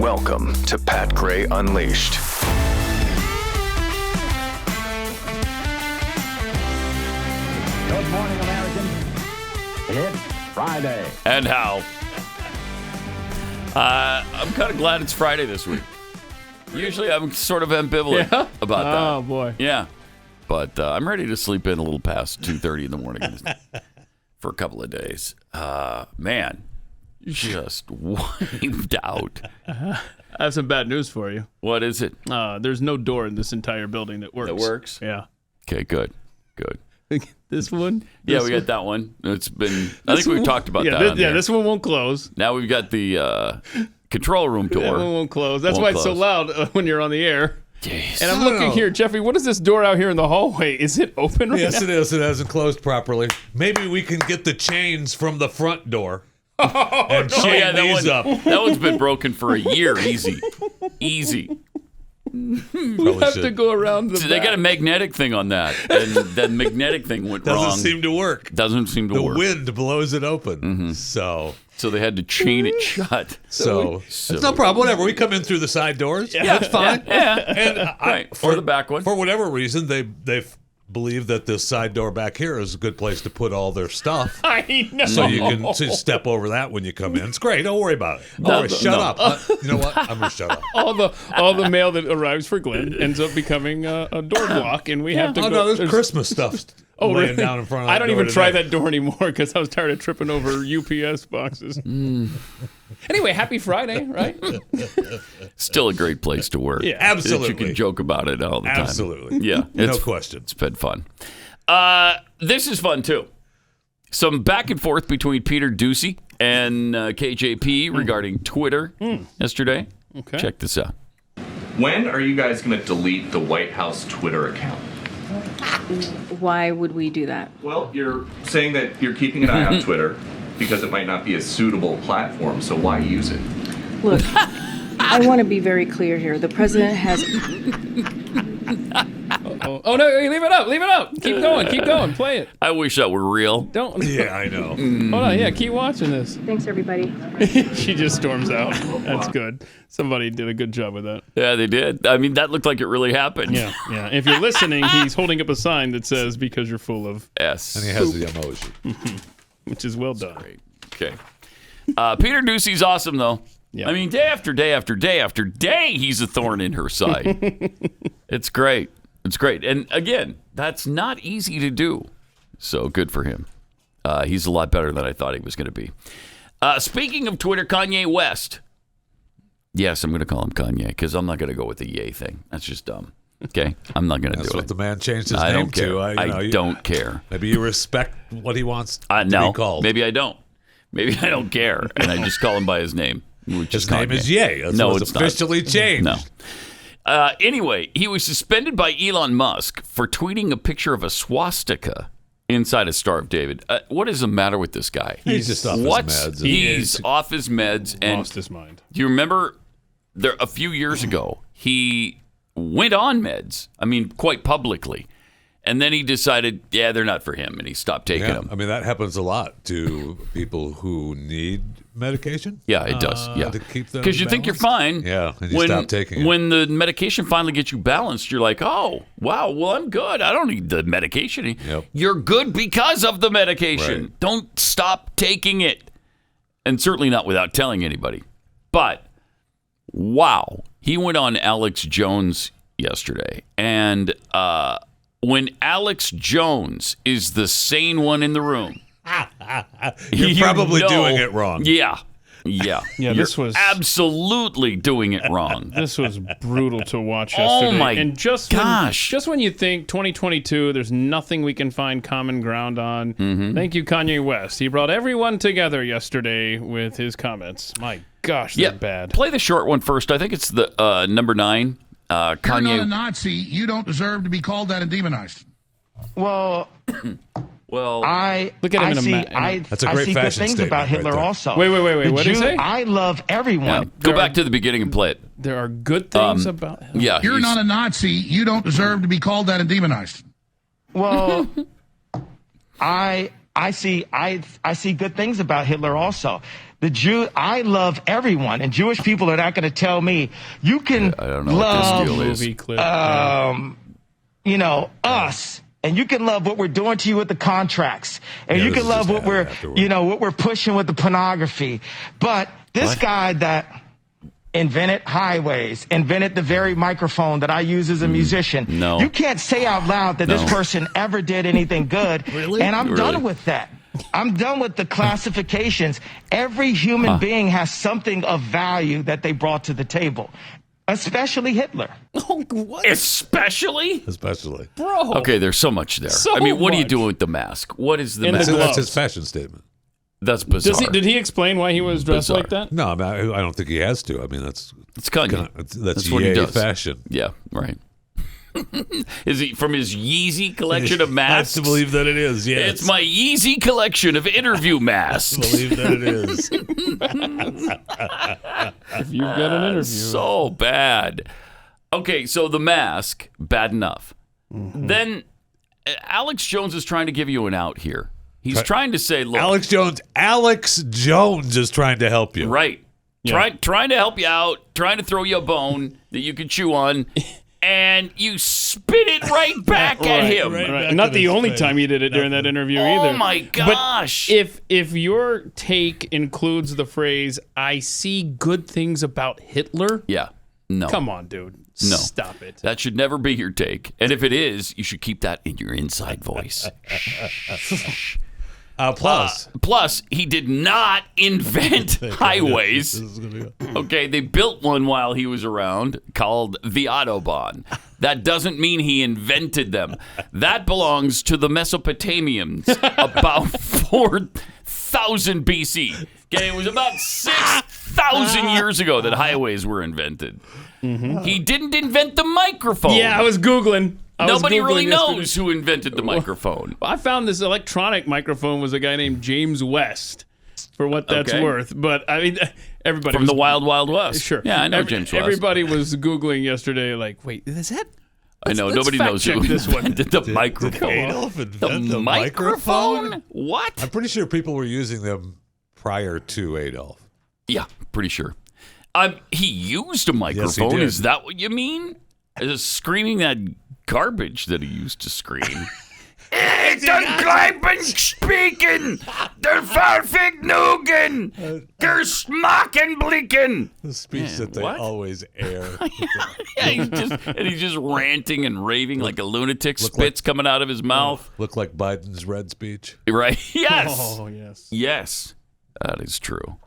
Welcome to Pat Gray Unleashed. Good morning, Americans. It's Friday. And how? I'm kind of glad it's Friday this week. Usually I'm sort of ambivalent about that. Oh, boy. Yeah. But I'm ready to sleep in a little past 2:30 in the morning for a couple of days. Man, just wiped out. I have some bad news for you. What is it? There's no door in this entire building that works. That works? Yeah. Okay, good. This one? Yeah, we got that one. It's been, I think we've talked about that. This one won't close. Now we've got the control room door. That one won't close. That's why it's so loud when you're on the air. Jeez. And I'm looking here, Jeffrey, what is this door out here in the hallway? Is it open right now? Yes, it is. It hasn't closed properly. Maybe we can get the chains from the front door and chain these up. That one's been broken for a year. Easy. We have to go around the They got a magnetic thing on that, and that magnetic thing went wrong. Doesn't seem to work. The wind blows it open. Mm-hmm. So they had to chain it shut. So it's no problem. Whatever. We come in through the side doors. Yeah, that's fine. Yeah. And right. For the back one. For whatever reason, they believe that this side door back here is a good place to put all their stuff. I know. So you can just step over that when you come in. It's great. Don't worry about it. Shut up. You know what? I'm going to shut up. All the mail that arrives for Glenn ends up becoming a door block, and we have to go. Oh, no, there's Christmas stuff laying down in front of that I don't door even today. try that door anymore because I was tired of tripping over UPS boxes. Anyway, happy Friday, right? Still a great place to work. Yeah, absolutely. You can joke about it all the time. Absolutely. Yeah. No question. It's been fun. This is fun, too. Some back and forth between Peter Doocy and KJP regarding Twitter yesterday. Okay. Check this out. When are you guys going to delete the White House Twitter account? Why would we do that? Well, you're saying that you're keeping an eye on Twitter because it might not be a suitable platform, so why use it? Look, I want to be very clear here. The president has... Oh, no, leave it up. Keep going, play it. I wish that were real. Don't. Yeah, I know. Hold on, keep watching this. Thanks, everybody. She just storms out. That's good. Somebody did a good job with that. Yeah, they did. I mean, that looked like it really happened. Yeah. If you're listening, he's holding up a sign that says, because you're full of... S. And he has the emoji. Which is well done. Great. Okay. Peter Doocy's awesome, though. Yeah. I mean, day after day after day after day, he's a thorn in her side. It's great. And again, that's not easy to do. So good for him. He's a lot better than I thought he was going to be. Speaking of Twitter, Kanye West. Yes, I'm going to call him Kanye because I'm not going to go with the yay thing. That's just dumb. Okay? I'm not going to do it. That's what the man changed his I name don't care. to. I don't care. Maybe you respect what he wants to no, be called. Maybe I don't. Maybe I don't care. And I just call him by his name. His name is Ye. That's no, it's it's officially not. changed. No. Anyway, he was suspended by Elon Musk for tweeting a picture of a swastika inside a Star of David. What is the matter with this guy? He's just off his meds. He's off his meds. And lost his mind. do you remember a few years ago, he went on meds, I mean, quite publicly. And then he decided, they're not for him, and he stopped taking them. I mean, that happens a lot to people who need medication. Yeah, it does. Yeah, to keep them because you think you're fine. Yeah, and you stop taking it. When the medication finally gets you balanced, you're like, oh, wow, well, I'm good. I don't need the medication. Yep. You're good because of the medication. Right. Don't stop taking it, and certainly not without telling anybody. But wow, he went on Alex Jones yesterday, and when Alex Jones is the sane one in the room, you're probably doing it wrong. Yeah. This was absolutely doing it wrong. This was brutal to watch yesterday. Oh my gosh! Just when you think 2022, there's nothing we can find common ground on. Mm-hmm. Thank you, Kanye West. He brought everyone together yesterday with his comments. My gosh, they're bad. Play the short one first. I think it's the number 9. Kanye. You're not a Nazi. You don't deserve to be called that and demonized. Well, look at him That's a great see good fashion things statement about Hitler right also. Wait. What did he say? I love everyone. Yeah. Go back to the beginning and play it. There are good things about him. Yeah, You're not a Nazi. You don't deserve to be called that and demonized. Well, I see good things about Hitler also. I love everyone, and Jewish people are not going to tell me you can I don't know love what this deal is. Movie clip. us, and you can love what we're doing to you with the contracts, and you can love what we're pushing with the pornography. But this guy that invented highways, invented the very microphone that I use as a musician. No. You can't say out loud that this person ever did anything good. Really? And I'm Really? done with that. I'm done with the classifications. Every human being has something of value that they brought to the table, especially Hitler. Oh, what? Especially? Bro. Okay, there's so much there. So I mean, what are you much. doing with the mask? What is the And the mask? gloves. That's his fashion statement. That's bizarre. Did he explain why he was dressed Bizarre. like that? No, I don't think he has to. I mean, that's Kanye. That's what he EA does. fashion. Yeah, right. Is he from his Yeezy collection of I masks? have to believe that it is. Yes, It's my Yeezy collection of interview masks. believe that it is. If you've got an interview. So bad. Okay, so the mask, bad enough. Then Alex Jones is trying to give you an out here. He's trying to say, look, Alex Jones is trying to help you. right, trying to help you out, trying to throw you a bone that you can chew on, and you spit it right back at him. Right. Not the only time you did it during that interview either. Oh my gosh! But if your take includes the phrase "I see good things about Hitler," Yeah, no, come on, dude, No. stop it. that should never be your take. And if it is, you should keep that in your inside voice. Plus, he did not invent highways. Okay, they built one while he was around called the Autobahn. That doesn't mean he invented them. That belongs to the Mesopotamians about 4,000 BC. Okay, it was about 6,000 years ago that highways were invented. He didn't invent the microphone. Yeah, I was Googling. Nobody really yesterday. knows who invented the microphone. I found this electronic microphone was a guy named James West, for what that's Okay. worth. But I mean, everybody From was, the Wild Wild West. Sure. Yeah, I know James West. Everybody was Googling yesterday, like, wait, is that? I know, let's nobody fact knows check who this one. invented the microphone. Adolf invent the microphone? What? I'm pretty sure people were using them prior to Adolf. Yeah, pretty sure. He used a microphone. did. Is that what you mean? Is screaming that garbage that he used to scream? Der Gleiben speaken, der Verfügungen, der Smaken blicken. The speech that they what? always air. Yeah, he's just ranting and raving like a lunatic. Spit's coming out of his mouth. Look like Biden's red speech. Right? Yes. Oh, yes. Yes, that is true.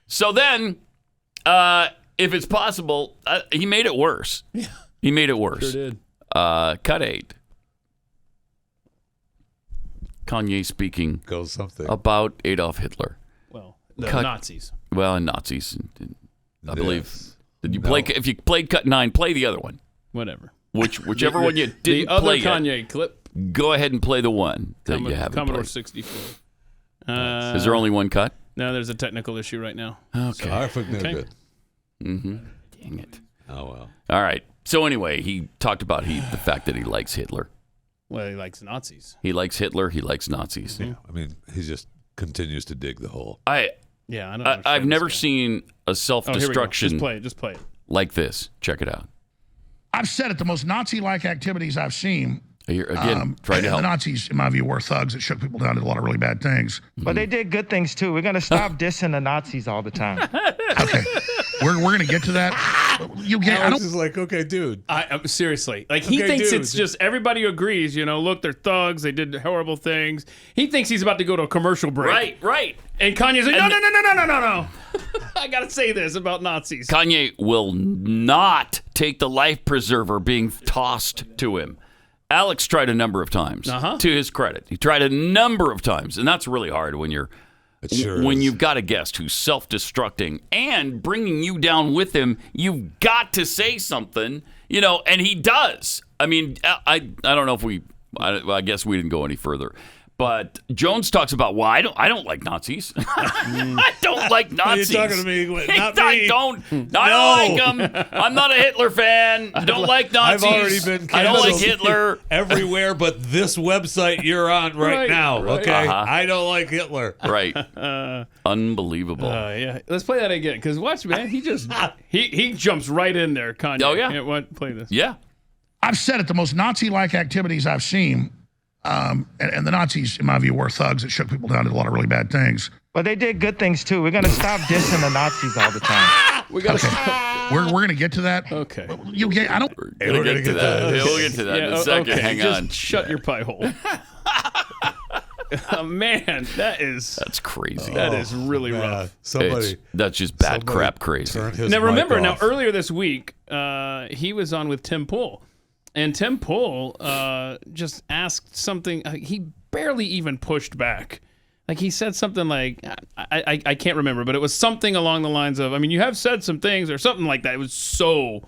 So then, if it's possible, he made it worse. Yeah. He made it worse. Sure did. Cut 8. Kanye speaking Goes something. about Adolf Hitler. Well, the Cut- Nazis. Well, and Nazis, I believe. Yes. Did you play? If you played Cut 9, play the other one. Whatever. Whichever one you didn't The other play yet, Kanye clip. go ahead and play the one that you haven't Commodore played. 64. Is there only one cut? No, there's a technical issue right now. Okay. Harford knew Okay. good. Dang it. Oh, well. All right. So anyway, he talked about the fact that he likes Hitler. Well, he likes Nazis. He likes Hitler. He likes Nazis. I mean, he just continues to dig the hole. Yeah, I don't understand I've never this guy. seen a Oh, here we go. self-destruction Just play it. like this. Check it out. I've said it, the most Nazi-like activities I've seen. Here, again, trying to help. The Nazis, in my view, were thugs that shook people down, did a lot of really bad things. But they did good things too. We're gonna stop dissing the Nazis all the time. Okay, we're gonna get to that. You get. I Alex don't. is like, okay, dude. Seriously, like he Okay, thinks dude. it's just everybody agrees. Look, they're thugs. They did horrible things. He thinks he's about to go to a commercial break. Right. And Kanye's like, no. I gotta say this about Nazis. Kanye will not take the life preserver being tossed to him. Alex tried a number of times. To his credit, he tried a number of times, and that's really hard when you're It sure when is. you've got a guest who's self-destructing and bringing you down with him. You've got to say something, and he does. I mean, I don't know if I guess we didn't go any further, But Jones talks about, well, I don't like Nazis. I don't like Nazis. You're talking to me? Not I me. don't like them. I'm not a Hitler fan. I don't like Nazis. I've already been canceled I don't like Hitler. everywhere but this website you're on right now. right. Okay, I don't like Hitler. Right. Unbelievable. Yeah, let's play that again. Because watch, man, he just he jumps right in there. Kanye. Oh, yeah. Play this. Yeah. I've said it, the most Nazi-like activities I've seen, and the Nazis, in my view, were thugs that shook people down, did a lot of really bad things. But they did good things too. We're gonna stop dissing the Nazis all the time. We got We're going to get to that. Okay. You get, I don't. We're gonna get to that. We'll get to that in a second. Okay, Hang just on. Shut your pie hole. Man, That's crazy. that is really rough. That's just bad crap crazy. Now remember, earlier this week, he was on with Tim Pool, and Tim Pool just asked something. He barely even pushed back. Like he said something like, I can't remember, but it was something along the lines of, I mean, you have said some things or something like that. It was so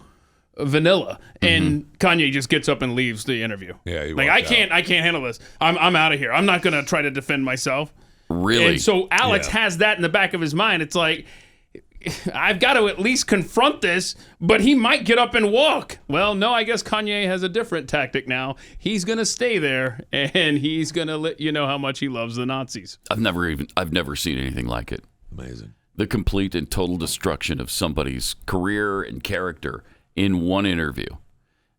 vanilla, and Kanye just gets up and leaves the interview. Yeah, he like walked I can't handle this. I'm out of here. I'm not gonna try to defend myself. Really? And so Alex has that in the back of his mind. It's like, I've got to at least confront this, but he might get up and walk. Well, no, I guess Kanye has a different tactic now. He's going to stay there, and he's going to let you know how much he loves the Nazis. I've never seen anything like it. Amazing. The complete and total destruction of somebody's career and character in one interview.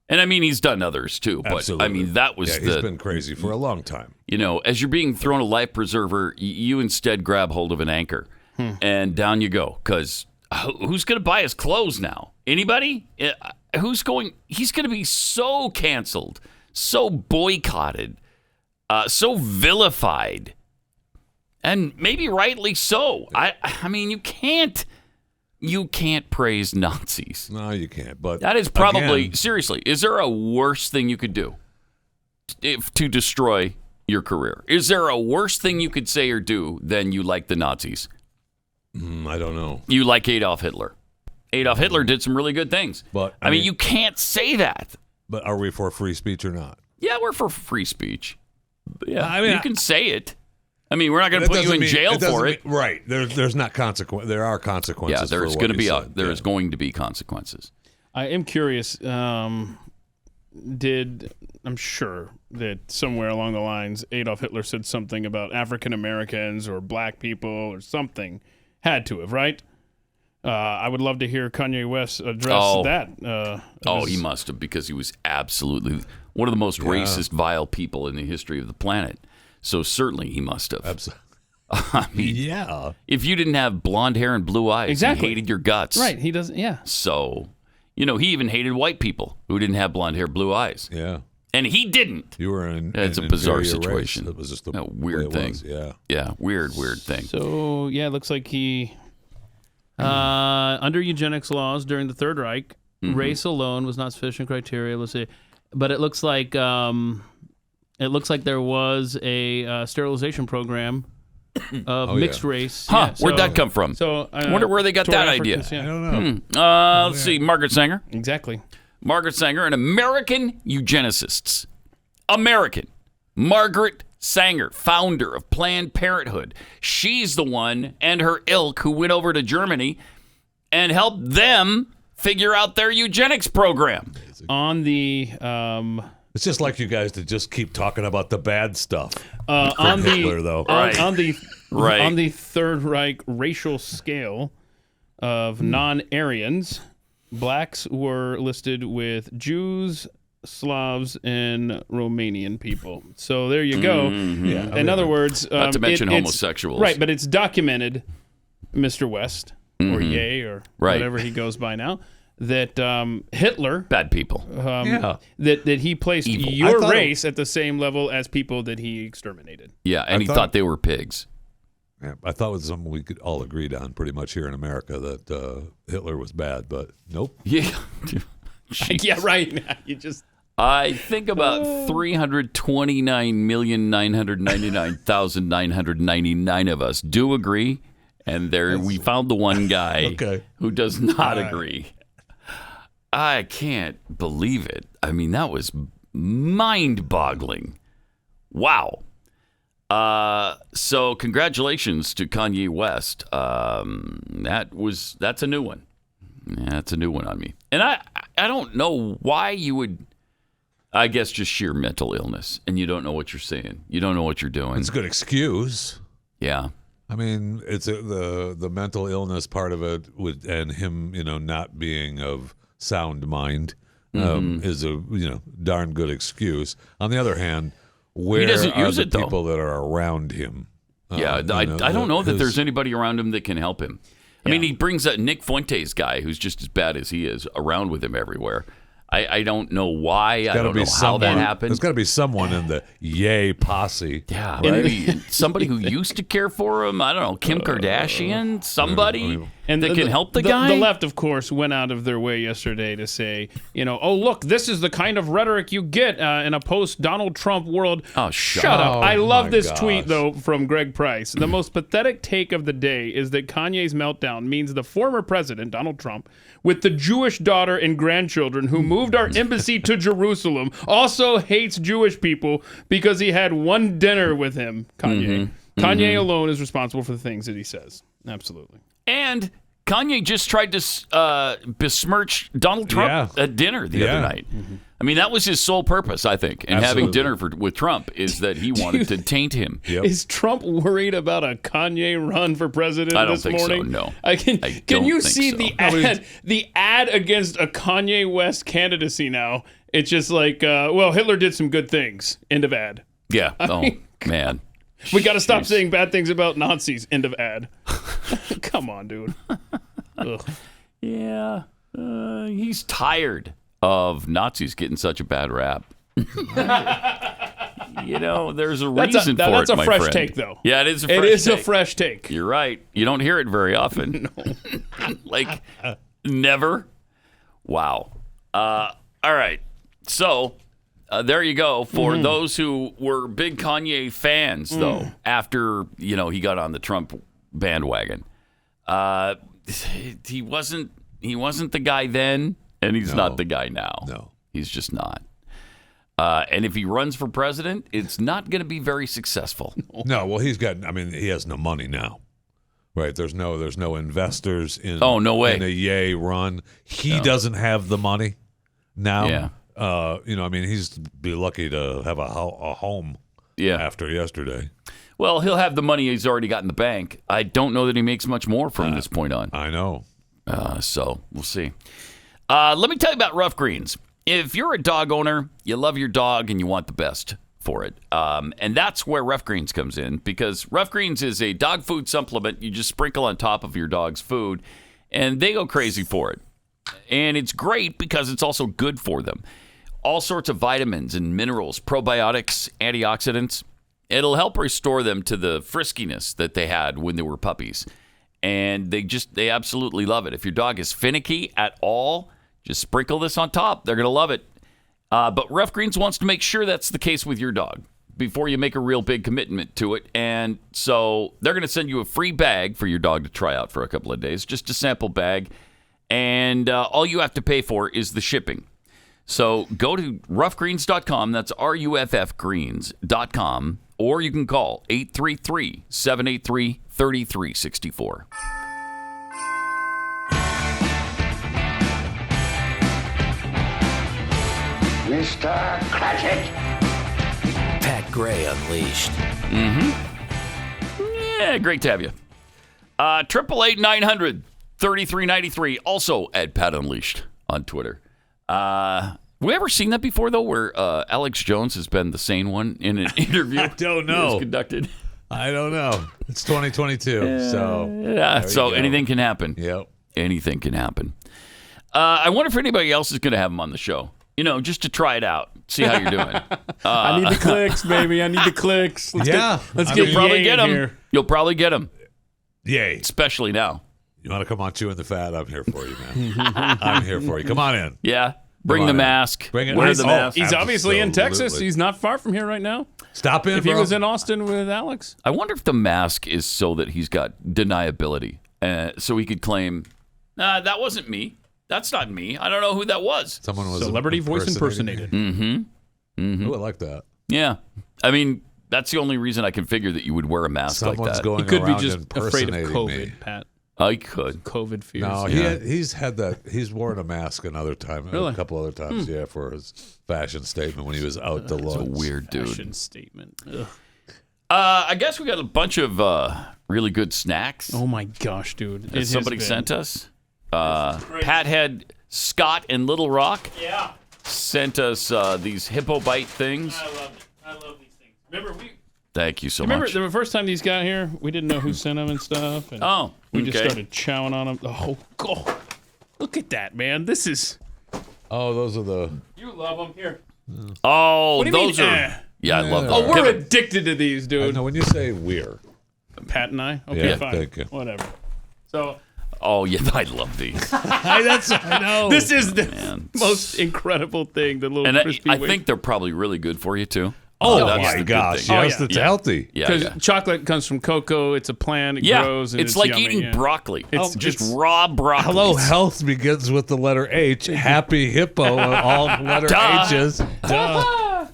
And I mean, he's done others too, but Absolutely. I mean, that was he's been crazy for a long time. You know, as you're being thrown a life preserver, you instead grab hold of an anchor. And down you go, because who's going to buy his clothes now? Anybody? He's going to be so canceled, so boycotted, so vilified, and maybe rightly so. I mean, you can't praise Nazis. No, you can't. But that is probably, seriously, is there a worse thing you could do to destroy your career? Is there a worse thing you could say or do than you like the Nazis? I don't know. You like Adolf Hitler. Adolf Hitler did some really good things. But I mean, you can't say that. But are we for free speech or not? Yeah, we're for free speech. Yeah, I mean, you can say it. I mean, we're not going to put you in jail for it. Right. There's not consequence. There are consequences. Yeah, there's going to be going to be consequences. I am curious. I'm sure that somewhere along the lines, Adolf Hitler said something about African Americans or black people or something. Had to have, right? I would love to hear Kanye West address that. He must have, because he was absolutely one of the most racist, vile people in the history of the planet. So certainly he must have. Absolutely. I mean, if you didn't have blonde hair and blue eyes, he hated your guts. Right, he doesn't, So, he even hated white people who didn't have blonde hair, blue eyes. Yeah. And he didn't. You were in It's an a bizarre inferior situation. Race. That was just a weird thing. Yeah, weird thing. So, it looks like he, under eugenics laws during the Third Reich, race alone was not sufficient criteria. Let's see. But it looks like there was a sterilization program of mixed race. Where'd that come from? So I wonder where they got that idea. I don't know. Let's see. Margaret Sanger. Exactly. Margaret Sanger, an American eugenicist. American. Margaret Sanger, founder of Planned Parenthood. She's the one and her ilk who went over to Germany and helped them figure out their eugenics program. On the... It's just like you guys to just keep talking about the bad stuff. On Hitler, though. On the Third Reich racial scale of non-Aryans, blacks were listed with Jews, Slavs, and Romanian people. So there you go. In other words, not to mention homosexuals. Right, but it's documented, Mr. West, or Ye, or whatever he goes by now, that Hitler, bad people, that he placed your race at the same level as people that he exterminated. Yeah, and he thought they were pigs. Yeah, I thought it was something we could all agreed on pretty much here in America, that Hitler was bad, but nope. Yeah, yeah, right. You just. I think about 329,999,999 of us do agree, and we found the one guy who does not agree. I can't believe it. I mean, that was mind-boggling. Wow. So congratulations to Kanye West. That's a new one. Yeah, that's a new one on me. And I don't know why you would. I guess just sheer mental illness, and you don't know what you're saying. You don't know what you're doing. It's a good excuse. Yeah. I mean, it's the mental illness part of it, and him, not being of sound mind, is a darn good excuse. On the other hand, where he doesn't are use the it, though. people that are around him? Yeah, I don't know that there's anybody around him that can help him. I mean, he brings that Nick Fuentes guy, who's just as bad as he is, around with him everywhere. I don't know why. I don't know how that happened. There's got to be someone in the Yay posse. Yeah, maybe somebody who used to care for him. I don't know, Kim Kardashian, somebody that can help the guy. The left, of course, went out of their way yesterday to say, oh, look, this is the kind of rhetoric you get in a post-Donald Trump world. Oh, shut up. I love this tweet, though, from Greg Price. The most pathetic take of the day is that Kanye's meltdown means the former president, Donald Trump, with the Jewish daughter and grandchildren who moved our embassy to Jerusalem, also hates Jewish people because he had one dinner with him, Kanye. Kanye alone is responsible for the things that he says. Absolutely. And Kanye just tried to besmirch Donald Trump at dinner the other night. I mean, that was his sole purpose, I think, in having dinner with Trump, is that he wanted to taint him. Is Trump worried about a Kanye run for president this morning? So, no. Can you see the ad against a Kanye West candidacy now? It's just like, Hitler did some good things. End of ad. Yeah. Man. We got to stop saying bad things about Nazis. End of ad. Come on, dude. Yeah. He's tired of Nazis getting such a bad rap. There's a reason for it, That's a my fresh friend. Take, though. Yeah, it is a fresh take. It is a fresh take. You're right. You don't hear it very often. No. Like, never. Wow. All right. So, there you go. For those who were big Kanye fans, though, after, he got on the Trump bandwagon. He wasn't the guy then, and he's not the guy now. No. He's just not. And if he runs for president, it's not going to be very successful. No, well, he has no money now. Right? There's no investors in no way. in a Yay run. He doesn't have the money now. Yeah. He's be lucky to have a home after yesterday. Well, he'll have the money he's already got in the bank. I don't know that he makes much more from this point on. I know. So we'll see. Let me tell you about Rough Greens. If you're a dog owner, you love your dog and you want the best for it. And that's where Rough Greens comes in, because Rough Greens is a dog food supplement you just sprinkle on top of your dog's food, and they go crazy for it. And it's great because it's also good for them. All sorts of vitamins and minerals, probiotics, antioxidants. It'll help restore them to the friskiness that they had when they were puppies. And they absolutely love it. If your dog is finicky at all, just sprinkle this on top. They're going to love it. But Rough Greens wants to make sure that's the case with your dog before you make a real big commitment to it. And so they're going to send you a free bag for your dog to try out for a couple of days, just a sample bag. And all you have to pay for is the shipping. So go to roughgreens.com. That's RUFFgreens.com. Or you can call 833-783-3364. Mr. Cratchit. Pat Gray Unleashed. Yeah, great to have you. 888-900-3393. Also at Pat Unleashed on Twitter. We ever seen that before, though, where Alex Jones has been the sane one in an interview? I don't know. Conducted. I don't know. It's 2022, so anything can happen. Yep. Anything can happen. I wonder if anybody else is going to have him on the show. Just to try it out, see how you're doing. I need the clicks, baby. I need the clicks. You'll probably get them. Here. You'll probably get them. Yay. Especially now. You want to come on chewing the fat? I'm here for you, man. I'm here for you. Come on in. Yeah. Bring the mask. Bring it. Wear the mask. He's obviously in Texas. He's not far from here right now. Stop in, If he was in Austin with Alex. I wonder if the mask is so that he's got deniability. So he could claim, that wasn't me. That's not me. I don't know who that was. Someone was celebrity voice impersonated. Ooh, I like that. Yeah. I mean, That's the only reason I can figure that you would wear a mask Someone's like that. going He could be around just afraid of impersonating COVID, me. Pat. I could. COVID fears. No, he's had that. He's worn a mask another time, Really? a couple other times, yeah, for his fashion statement when he was out to lunch. It's a weird dude. Fashion statement. Ugh. I guess we got a bunch of really good snacks. Oh my gosh, dude! That somebody sent us. Pathead Scott in Little Rock. Yeah. Sent us these hippo bite things. I love it. I love these things. Remember Thank you so Remember much. the first time these got here, we didn't know who sent them and stuff. And we just started chowing on them. Oh, God. Look at that, man. This is... Oh, those are the... You love them. Here. Oh, What do you those mean, are... Yeah, I love them. Oh, we're addicted to these, I dude. know when you say we're. Pat and I? Okay, Yeah, fine. thank you. Whatever. So... Oh, yeah, I love these. I know. This is the Man. most incredible thing, the little And crispy I wings. think they're probably really good for you, too. Oh, That's the my good gosh. thing. Yes, it's healthy. Yeah, Because yeah. chocolate comes from cocoa. It's a plant. It grows. And it's like yummy, eating yeah. broccoli. It's just it's- raw broccoli. Hello, health begins with the letter H. Happy hippo, all letter Duh. H's. Duh.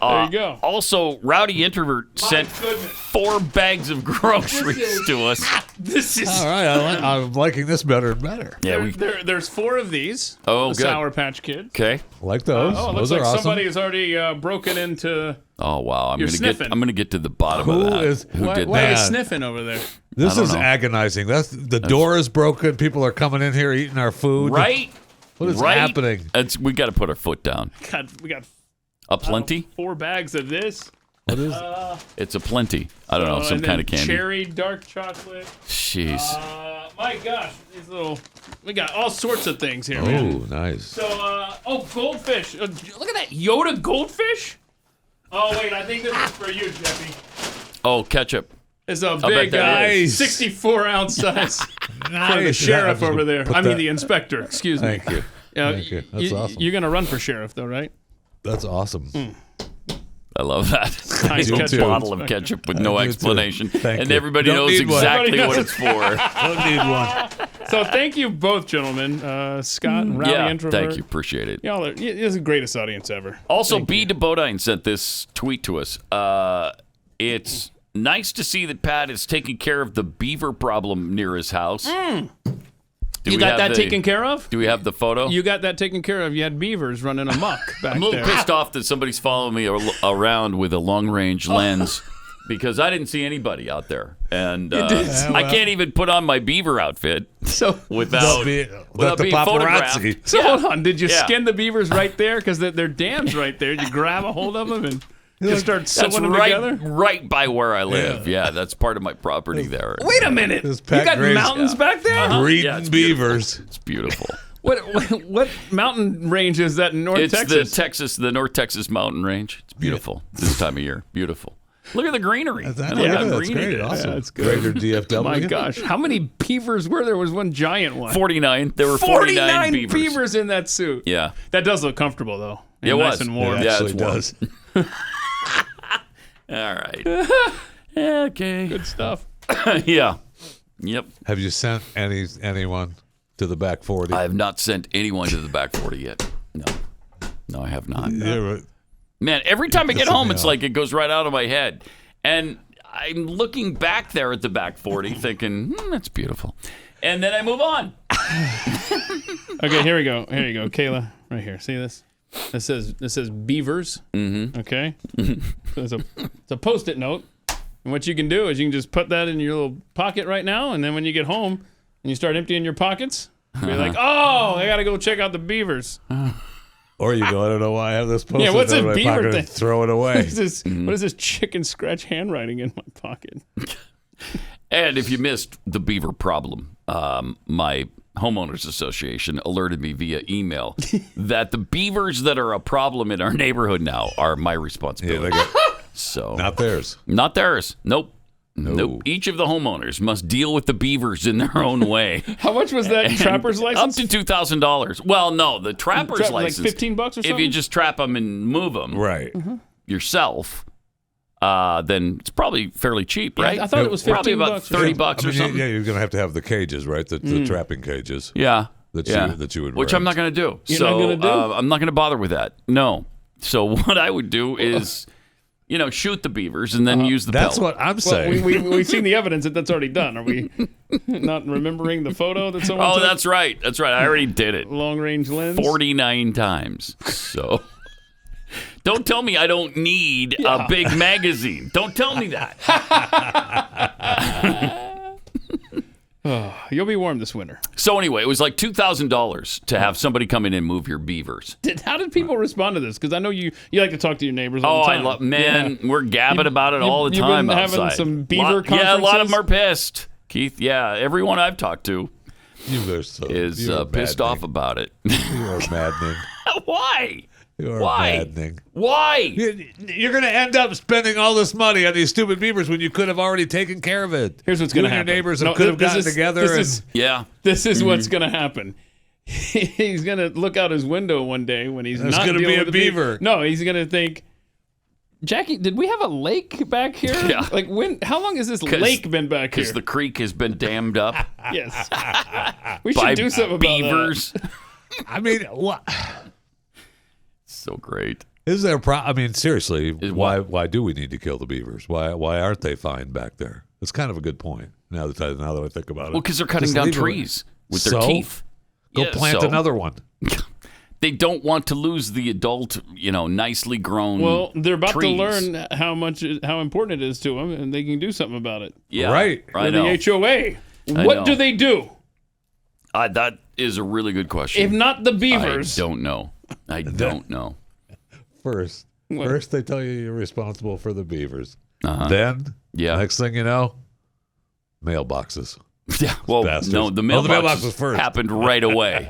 There you go. Also, Rowdy Introvert sent 4 bags of groceries to us. This is... All right, I'm liking this better and better. Yeah, There's 4 of these. Oh, the good. Sour Patch Kids. Okay. Like those. It looks Those like are awesome. somebody has already broken into... Oh wow! You're sniffing. I'm gonna get to the bottom Who of that. is- Who Why did are you that? sniffing over there? This I don't is know. agonizing. The door is broken. People are coming in here eating our food. Right? What is Right? happening? We got to put our foot down. God, we got A plenty? 4 bags of this. What is It's a plenty. I don't know, some and kind of then candy. Cherry dark chocolate. Jeez. My gosh, these little... We got all sorts of things here, Oh, man. nice. So, goldfish. Look at that Yoda goldfish. Oh, wait, I think this is for you, Jeffy. Oh, ketchup. It's a bet big that is. 64-ounce size for the Nice. sheriff over there. Put I mean, that- the inspector. Excuse me. Thank you. Thank you. That's awesome. You're going to run for sheriff, though, right? That's awesome. I love that. Nice A ketchup. bottle of ketchup with no I do too. explanation. Thank and you. everybody Don't knows need one. exactly Everybody what knows. it's for. Don't need one. So thank you both, gentlemen. Scott and Rowdy Yeah, Introvert. thank you. Appreciate it. Y'all are, it's the greatest audience ever. Also, B. DeBodine sent this tweet to us. It's nice to see that Pat is taking care of the beaver problem near his house. Do You we got have that the- taken care of? Do we have the photo? You got that taken care of. You had beavers running amok back I'm a little there. pissed off that somebody's following me around with a long-range lens because I didn't see anybody out there. And I can't even put on my beaver outfit So, without the being photographed. paparazzi. so hold on. Did you Yeah. skin the beavers right there? Because they're dams right there. You grab a hold of them and just start sewing That's them right, together? right by where I live. Yeah, that's part of my property there. Wait a minute. This You Pat got Gray's- mountains back there? Breeding Yeah, it's beavers. It's beautiful. What mountain range is that in North It's Texas? the North Texas mountain range. It's beautiful this time of year. Beautiful. Look at the greenery. That's I know how that's green it great. is. Awesome. Yeah, it's good. Greater DFW. My gosh. How many beavers were there? Was one giant one. 49. There were 49 beavers. in that suit. Yeah. That does look comfortable, though. It And nice was. and warm. It Yeah, actually it's warm. does. All right. Okay. Good stuff. Yeah. Yep. Have you sent anyone to the back 40? I have not sent anyone to the back 40 yet. No, I have not. Yeah, Man, every time I get home, me it's off. like it goes right out of my head. And I'm looking back there at the back 40 thinking, that's beautiful. And then I move on. Okay, here we go. Here you go, Kayla. Right here. See this? This says beavers. Mm-hmm. Okay. So it's a Post-it note. And what you can do is you can just put that in your little pocket right now, and then when you get home and you start emptying your pockets, you're like, oh, I gotta go check out the beavers. or you go, I don't know why I have this post. Yeah, what's in a my beaver pocket thing? and throw it away. What is this chicken scratch handwriting in my pocket? And if you missed the beaver problem, my homeowners association alerted me via email that the beavers that are a problem in our neighborhood now are my Yeah, responsibility. they got, So not theirs. not theirs. Nope. No. Nope. Each of the homeowners must deal with the beavers in their own way. How much was that trapper's license? Up to $2,000. Well, no, the trapper's Like license. $15 or something? If you just trap them and move them Right. yourself, then it's probably fairly cheap, right? I thought it was Probably 15 about bucks. $30 or something. Yeah, you're going to have the cages, right? The trapping cages. Yeah. That you would Which rent. I'm not going to do. You're not gonna do? I'm not going to bother with that. No. So what I would do is shoot the beavers and then use the That's pelt. what I'm saying. We've seen the evidence that that's already done. Are we not remembering the photo that someone took? That's right. I already did it. Long-range lens? 49 times. So don't tell me I don't need a big magazine. Don't tell me that. You'll be warm this winter. So anyway, it was like $2,000 to have somebody come in and move your beavers. How did people respond to this? Because I know you like to talk to your neighbors all the time. We're gabbing about it all the time You've been outside. having some beaver conferences? Yeah, a lot of them are pissed. Keith, everyone I've talked to is pissed off about it. You are maddening. Why? You are Why? maddening. Why? You're going to end up spending all this money on these stupid beavers when you could have already taken care of it. Here's what's going to happen. Your neighbors could have gotten together. This is what's going to happen. He's going to look out his window one day when he's not going to be dealing a with beaver. No, he's going to think, Jackie, did we have a lake back here? Yeah. Like how long has this lake been back here? Because the creek has been dammed up. Yes. We should do something about beavers. I mean, what? So great. Is there I mean, seriously, why do we need to kill the beavers? Why aren't they fine back there? It's kind of a good point now that I think about it. Well, because they're cutting down trees with their teeth. Go plant another one. They don't want to lose the adult, nicely grown. Well, they're about trees. to learn how important it is to them, and they can do something about it. Yeah, right. I know. The HOA. What do they do? That is a really good question. If not the beavers, I don't know. First they tell you you're responsible for the beavers. Uh-huh. Then, yeah. Next thing you know, mailboxes. Yeah, well, Bastards. no, the mailbox was first. happened right away.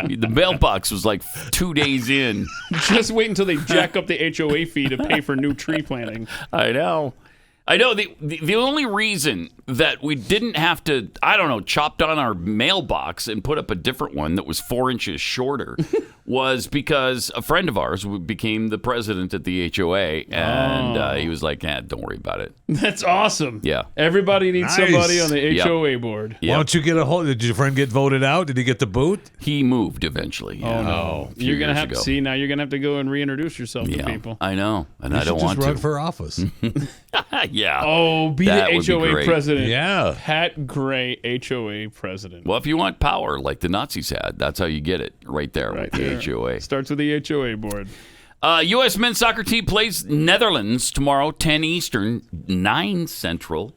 The mailbox was like 2 days in. Just wait until they jack up the HOA fee to pay for new tree planting. I know. The only reason that we didn't have to, chop down our mailbox and put up a different one that was 4 inches shorter was because a friend of ours became the president at the HOA, and he was like, don't worry about it. That's awesome. Yeah. Everybody needs somebody on the Yep. HOA board. Yep. Why don't you get a hold? Did your friend get voted out? Did he get the boot? He moved eventually. Oh, no. You're going to have to see, now you're going to have to go and reintroduce yourself to people. I know, and You I don't should want just run to. for office. Yeah. Oh, be That the would be HOA great. president. Yeah. Pat Gray, HOA president. Well, if you want power like the Nazis had, that's how you get it right there with the HOA. Starts with the HOA board. U.S. men's soccer team plays Netherlands tomorrow, 10 Eastern, 9 Central.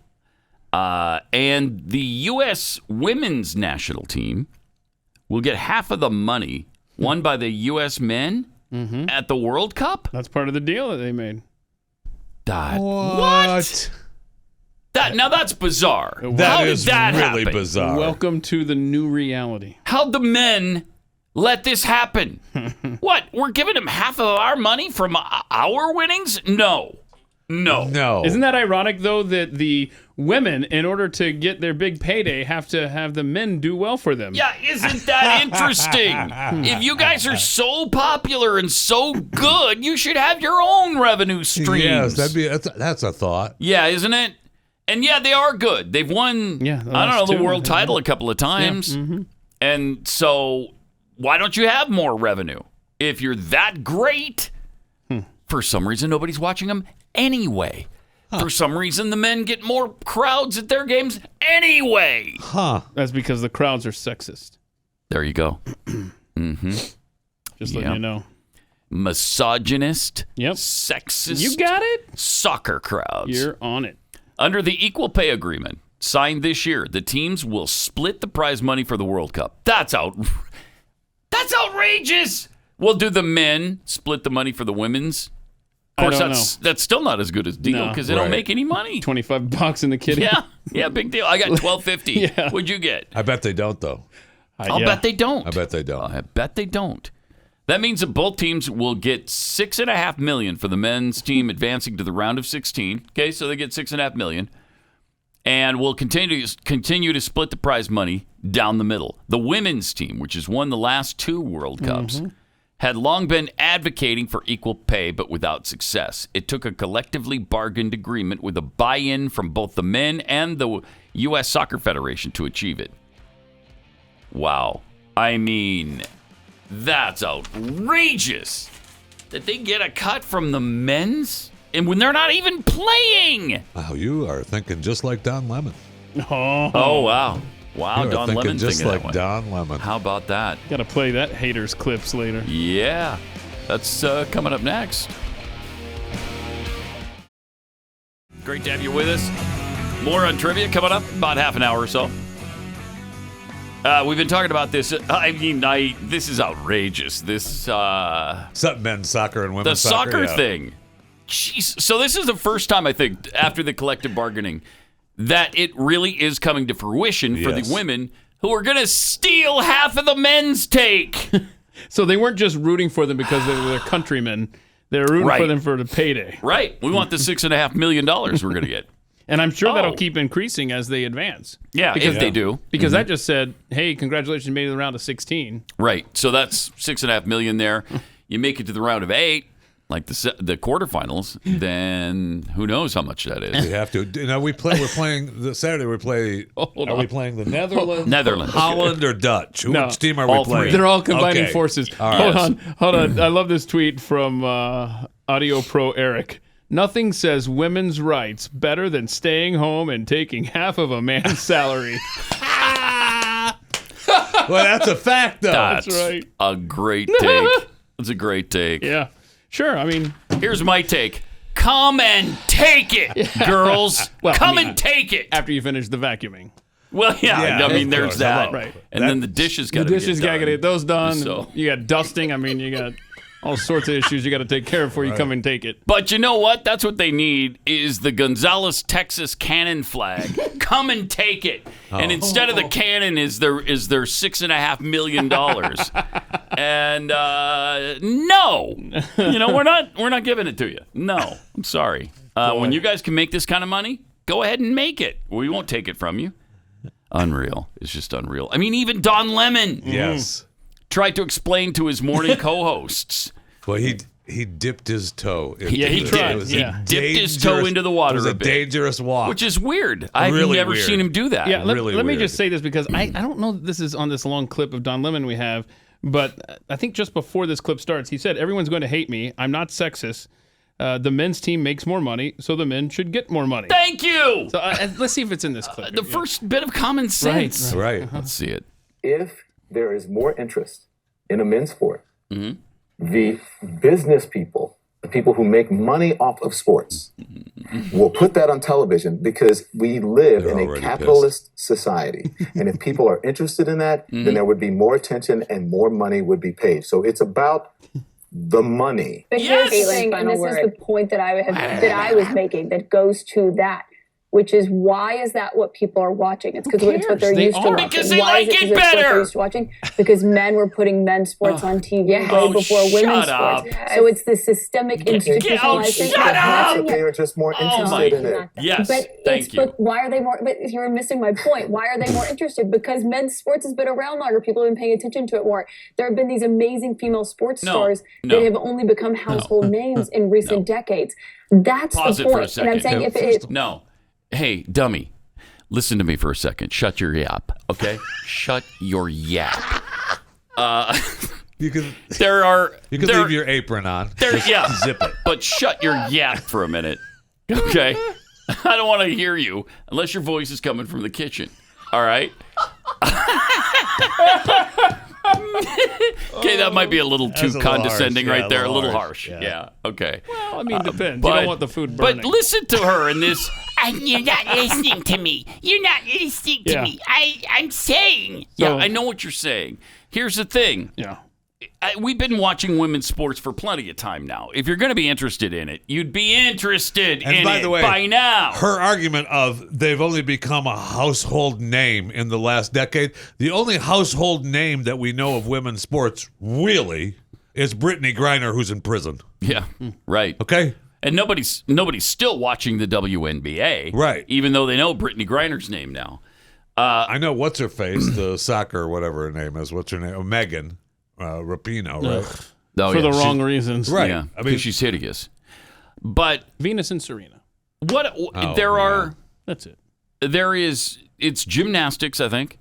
And the U.S. women's national team will get half of the money won by the U.S. men at the World Cup. That's part of the deal that they made. What? Now that's bizarre. That is that really happen? bizarre. Welcome to the new reality. How'd the men let this happen? What? We're giving them half of our money from our winnings? No. Isn't that ironic, though, that the women, in order to get their big payday, have to have the men do well for them? Yeah, isn't that interesting? If you guys are so popular and so good, you should have your own revenue streams. Yes, that's a thought. Yeah, isn't it? And yeah, they are good. They've won, the world title a couple of times. Yeah. Mm-hmm. And so why don't you have more revenue? If you're that great, for some reason, nobody's watching them anyway. For some reason, the men get more crowds at their games anyway. That's because the crowds are sexist. There you go. Just letting you know. Misogynist, Yep. sexist. You got it? Soccer crowds. You're on it. Under the equal pay agreement signed this year, the teams will split the prize money for the World Cup. That's outrageous. Well, do the men split the money for the women's? Of course, that's still not as good as deal because they don't make any money. $25 in the kitty. Yeah, big deal. I got $12.50. Yeah. What'd you get? I bet they don't, though. I'll bet they don't. I bet they don't. I bet they don't. That means that both teams will get $6.5 million for the men's team advancing to the round of 16. Okay, so they get $6.5 million, and will continue to split the prize money down the middle. The women's team, which has won the last 2 World Cups, had long been advocating for equal pay, but without success. It took a collectively bargained agreement with a buy-in from both the men and the U.S. Soccer Federation to achieve it. Wow. I mean, that's outrageous that they get a cut from the men's and when they're not even playing. Wow, you are thinking just like Don Lemon. Oh wow. Wow, you are Don thinking Lemon just thinking like that way. Don Lemon. How about that? Got to play that haters clips later. Yeah. That's coming up next. Great to have you with us. More on trivia coming up about half an hour or so. We've been talking about this. This is outrageous. This men's soccer and women's soccer yeah. thing. Jeez. So this is the first time I think after the collective bargaining that it really is coming to fruition for the women who are going to steal half of the men's take. So they weren't just rooting for them because they were their countrymen. They were rooting for them for the payday. Right. We want the $6.5 million we're going to get. And I'm sure that'll keep increasing as they advance. Yeah, if they do. Because that just said, hey, congratulations, you made it to the round of 16. Right. So that's $6.5 million there. You make it to the round of 8, like the quarterfinals, then who knows how much that is. We have to. Now we're playing the Saturday. We playing the Netherlands, Holland, or Dutch? Which team are we playing? They're all combining forces. All right. Hold on. I love this tweet from Audio Pro Eric. Nothing says women's rights better than staying home and taking half of a man's salary. Well, that's a fact, though. That's right. A great take. That's a great take. Yeah. Sure. I mean, here's my take. Come and take it, girls. Come and take it. After you finish the vacuuming. Well, yeah. I mean, there's that. Right. And then the dishes got to get done. Got to get those done. So. You got dusting. I mean, you got all sorts of issues you got to take care of before you come and take it. But you know what? That's what they need is the Gonzales, Texas cannon flag. Come and take it. And instead of the cannon is their $6.5 million. And no, we're not giving it to you. No, I'm sorry. When you guys can make this kind of money, go ahead and make it. We won't take it from you. Unreal. It's just unreal. I mean, even Don Lemon. Yes. Tried to explain to his morning co-hosts. Well, he dipped his toe. He tried. He dipped his toe into the water. It was a dangerous walk, which is weird. I've never seen him do that. Yeah, let me just say this because I don't know that this is on this long clip of Don Lemon we have, but I think just before this clip starts, he said, "Everyone's going to hate me. I'm not sexist. The men's team makes more money, so the men should get more money." Thank you. So let's see if it's in this clip. The first bit of common sense. Right. Uh-huh. Let's see it. If there is more interest in a men's sport, the business people, the people who make money off of sports, will put that on television because we live in a capitalist society. And if people are interested in that, then there would be more attention and more money would be paid. So it's about the money. But here's the thing, and this is the point that I was making that goes to that, which is why is that what people are watching? It's because it's what they're used to watching. Because they like it better. What they're used to watching? Because men were putting men's sports on TV way before women's sports. So it's the systemic institutionalization. Shut up! They are just more interested in it. Yes, But why are they more? But you're missing my point. Why are they more interested? Because men's sports has been around longer. People have been paying attention to it more. There have been these amazing female sports stars that have only become household names in recent decades. That's the point. And I'm saying if it no. Hey, dummy, listen to me for a second. Shut your yap, okay? Shut your yap. You can leave your apron on. Zip it. But shut your yap for a minute, okay? I don't want to hear you unless your voice is coming from the kitchen. All right? Okay, that might be a little too condescending right there. A little harsh. Yeah. Okay. Well, I mean, depends. You don't want the food burning. But listen to her in this. You're not listening to me. You're not listening to me. I'm saying. Yeah, I know what you're saying. Here's the thing. Yeah. We've been watching women's sports for plenty of time now. If you're going to be interested in it, you'd be interested in it by now. Her argument of they've only become a household name in the last decade. The only household name that we know of women's sports really is Brittany Griner, who's in prison. Yeah, right. Okay. And nobody's still watching the WNBA. Right. Even though they know Brittany Griner's name now. I know what's her face, the soccer, whatever her name is. What's her name? Megan. Rapinoe, right? Oh, for the wrong reasons. Right. Yeah, I mean, she's hideous. But Venus and Serena. That's it. It's gymnastics, I think.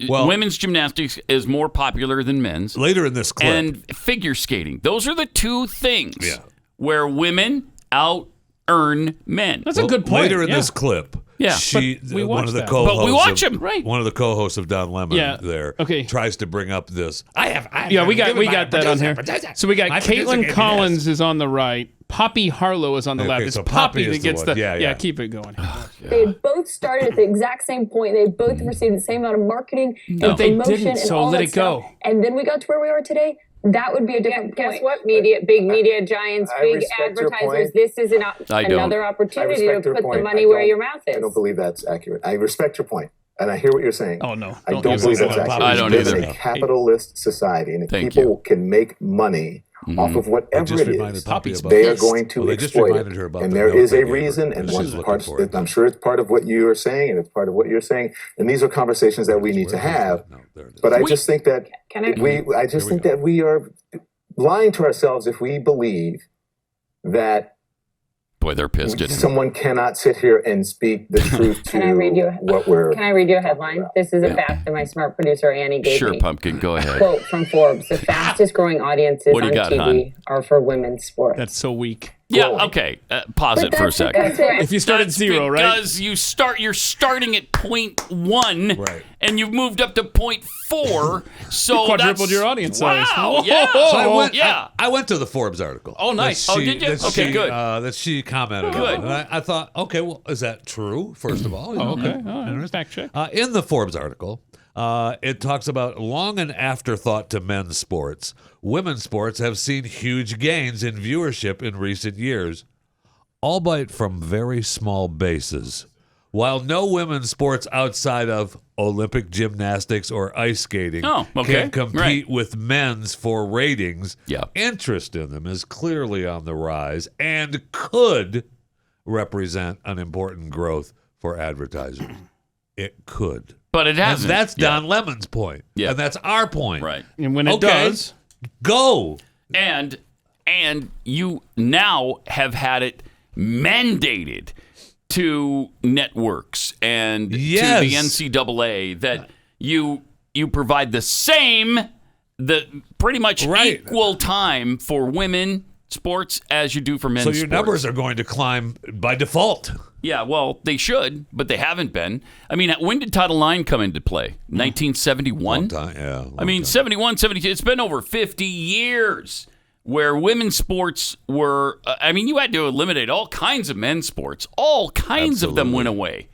Women's gymnastics is more popular than men's. Later in this clip. And figure skating. Those are the two things where women out-earn men. That's a good point. Later in this clip, Yeah, one of the co-hosts, but we watch him. Right. One of the co-hosts of Don Lemon tries to bring up this. We got that on here. So we got Caitlin Collins is on the right. Poppy Harlow is on the left. It's so Poppy Poppy that is gets the the one. Yeah. Keep it going. They both started at the exact same point. They both received the same amount of marketing and they promotion didn't, and so all let that it go. stuff. And then we got to where we are today. That would be a different point. Guess what? Big media giants, big advertisers. This is another opportunity to put the money where your mouth is. I don't believe that's accurate. I respect your point, and I hear what you're saying. Oh no, I don't believe that's accurate. I don't either. It's a capitalist society, and if people can make money off of whatever it is, they are going to exploit it. And there is a reason, and I'm sure it's part of what you are saying, and it's part of what you're saying. And these are conversations that we need to have. But I just think that we are lying to ourselves if we believe that. Boy, they're pissed at him. Someone cannot sit here and speak the truth to Can I read you a headline? This is a fact that my smart producer Annie gave me. Sure, Pumpkin, go ahead. Quote from Forbes: the fastest growing audiences on TV are for women's sports. That's so weak. Yeah, okay. Pause it for a second. If you start at 0, right? Because you're starting at 0.1, right, and you've moved up to 0.4, so you quadrupled your audience size. Wow, yeah. So I went to the Forbes article. Oh, nice. Did you? Okay, good. That she commented on. And I thought, okay, well, is that true, first of all? Okay. All right. Fact check. In the Forbes article, it talks about long and afterthought to men's sports. Women's sports have seen huge gains in viewership in recent years, albeit from very small bases. While no women's sports outside of Olympic gymnastics or ice skating can compete with men's for ratings, interest in them is clearly on the rise and could represent an important growth for advertisers. It could. But it hasn't. And that's Don Lemon's point. Yeah. And that's our point. Right. And when it does, go. And you now have had it mandated to networks and to the NCAA that you provide pretty much equal time for women sports as you do for men's sports. So your numbers are going to climb by default. Yeah, well, they should, but they haven't been. I mean, when did Title IX come into play? 1971? Long time, yeah. I mean, 71, 72. It's been over 50 years where women's sports were, you had to eliminate all kinds of men's sports. All kinds of them went away.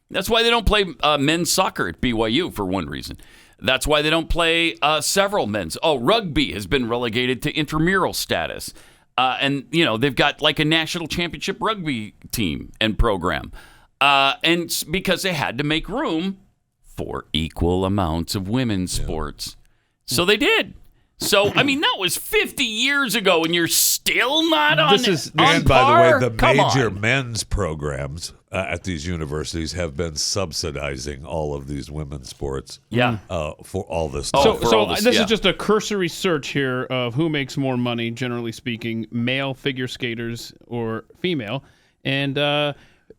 That's why they don't play men's soccer at BYU, for one reason. That's why they don't play several men's. Rugby has been relegated to intramural status. And, they've got like a national championship rugby team and program. And because they had to make room for equal amounts of women's sports. So they did. So, that was 50 years ago, and you're still not on And by par? the way, the major men's programs at these universities have been subsidizing all of these women's sports. Yeah. For all this. This is just a cursory search here of who makes more money, generally speaking, male figure skaters or female. And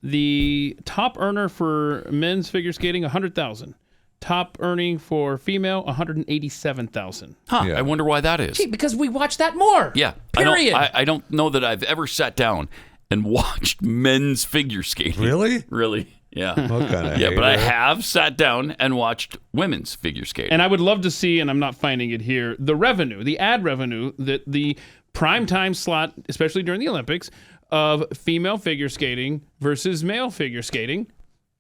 the top earner for men's figure skating, $100,000. Top earning for female, $187,000. I wonder why that is. Gee, because we watch that more. Yeah. Period. I don't know that I've ever sat down and watched men's figure skating. Really? Really. Yeah. What kind of but I have sat down and watched women's figure skating. And I would love to see, and I'm not finding it here, the revenue, the ad revenue that the primetime slot, especially during the Olympics, of female figure skating versus male figure skating.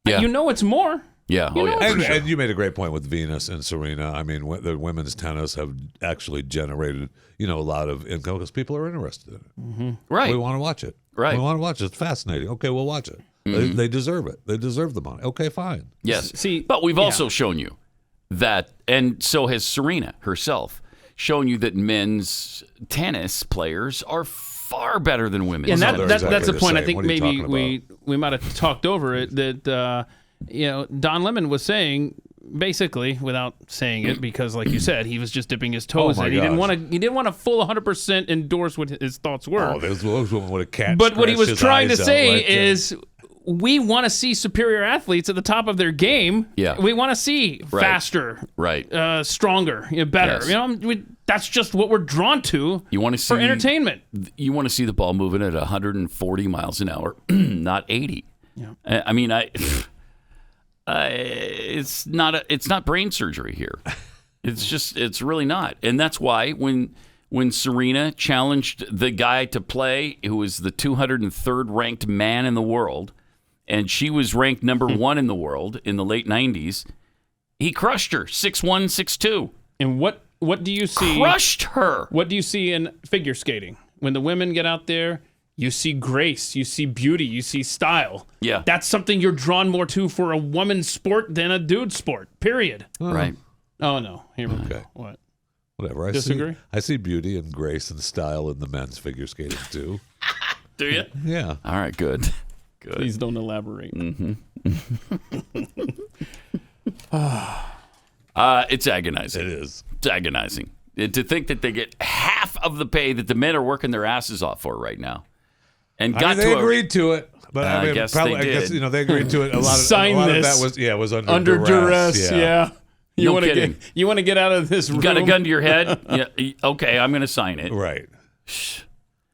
Yeah. It's more. Yeah, and you made a great point with Venus and Serena. The women's tennis have actually generated, a lot of income because people are interested in it. Mm-hmm. Right. We want to watch it. Right. We want to watch it. It's fascinating. Okay, we'll watch it. Mm-hmm. They deserve it. They deserve the money. Okay, fine. Yes. But we've also shown you that, and so has Serena herself, shown you that men's tennis players are far better than women. And that's the point. I think maybe we might have talked over it that Don Lemon was saying, basically, without saying it, because like you said, he was just dipping his toes in. He didn't want to full 100% endorse what his thoughts were. Those women would have cat. But what he was trying to say is, we want to see superior athletes at the top of their game. Yeah. We want to see faster, stronger, better. Yes. That's just what we're drawn to. You want to see for entertainment. You want to see the ball moving at 140 miles an hour, not 80. Yeah. I mean, it's not brain surgery here. It's really not, and that's why when Serena challenged the guy to play, who was the 203rd ranked man in the world, and she was ranked number 1 in the world in the late 90s, he crushed her 6-1, 6-2. And what do you see? Crushed her. What do you see in figure skating? When the women get out there, you see grace, you see beauty, you see style. Yeah. That's something you're drawn more to for a woman's sport than a dude sport, period. Right. Oh, no. Here we go. What? Whatever. Disagree? I see beauty and grace and style in the men's figure skating, too. Do you? Yeah. All right, good. Please don't elaborate. Mm-hmm. It's agonizing. It is. It's agonizing. To think that they get half of the pay that the men are working their asses off for right now. And they agreed to it. But I guess they did. I guess, they agreed to it. A lot of that was under duress. Yeah. No kidding. You want to get out of this room? You got a gun to your head? Yeah. Okay, I'm going to sign it. Right.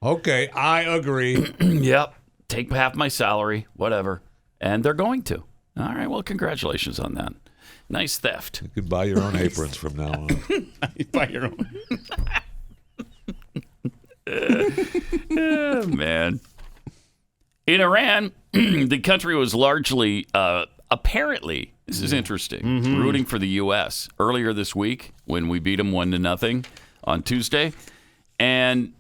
Okay, I agree. Yep. Take half my salary, whatever. And they're going to. All right, well, congratulations on that. Nice theft. You can buy your own aprons from now on. Buy your own. Oh, man. In Iran, the country was largely, apparently, this is interesting, rooting for the U.S. earlier this week when we beat them 1-0 on Tuesday. And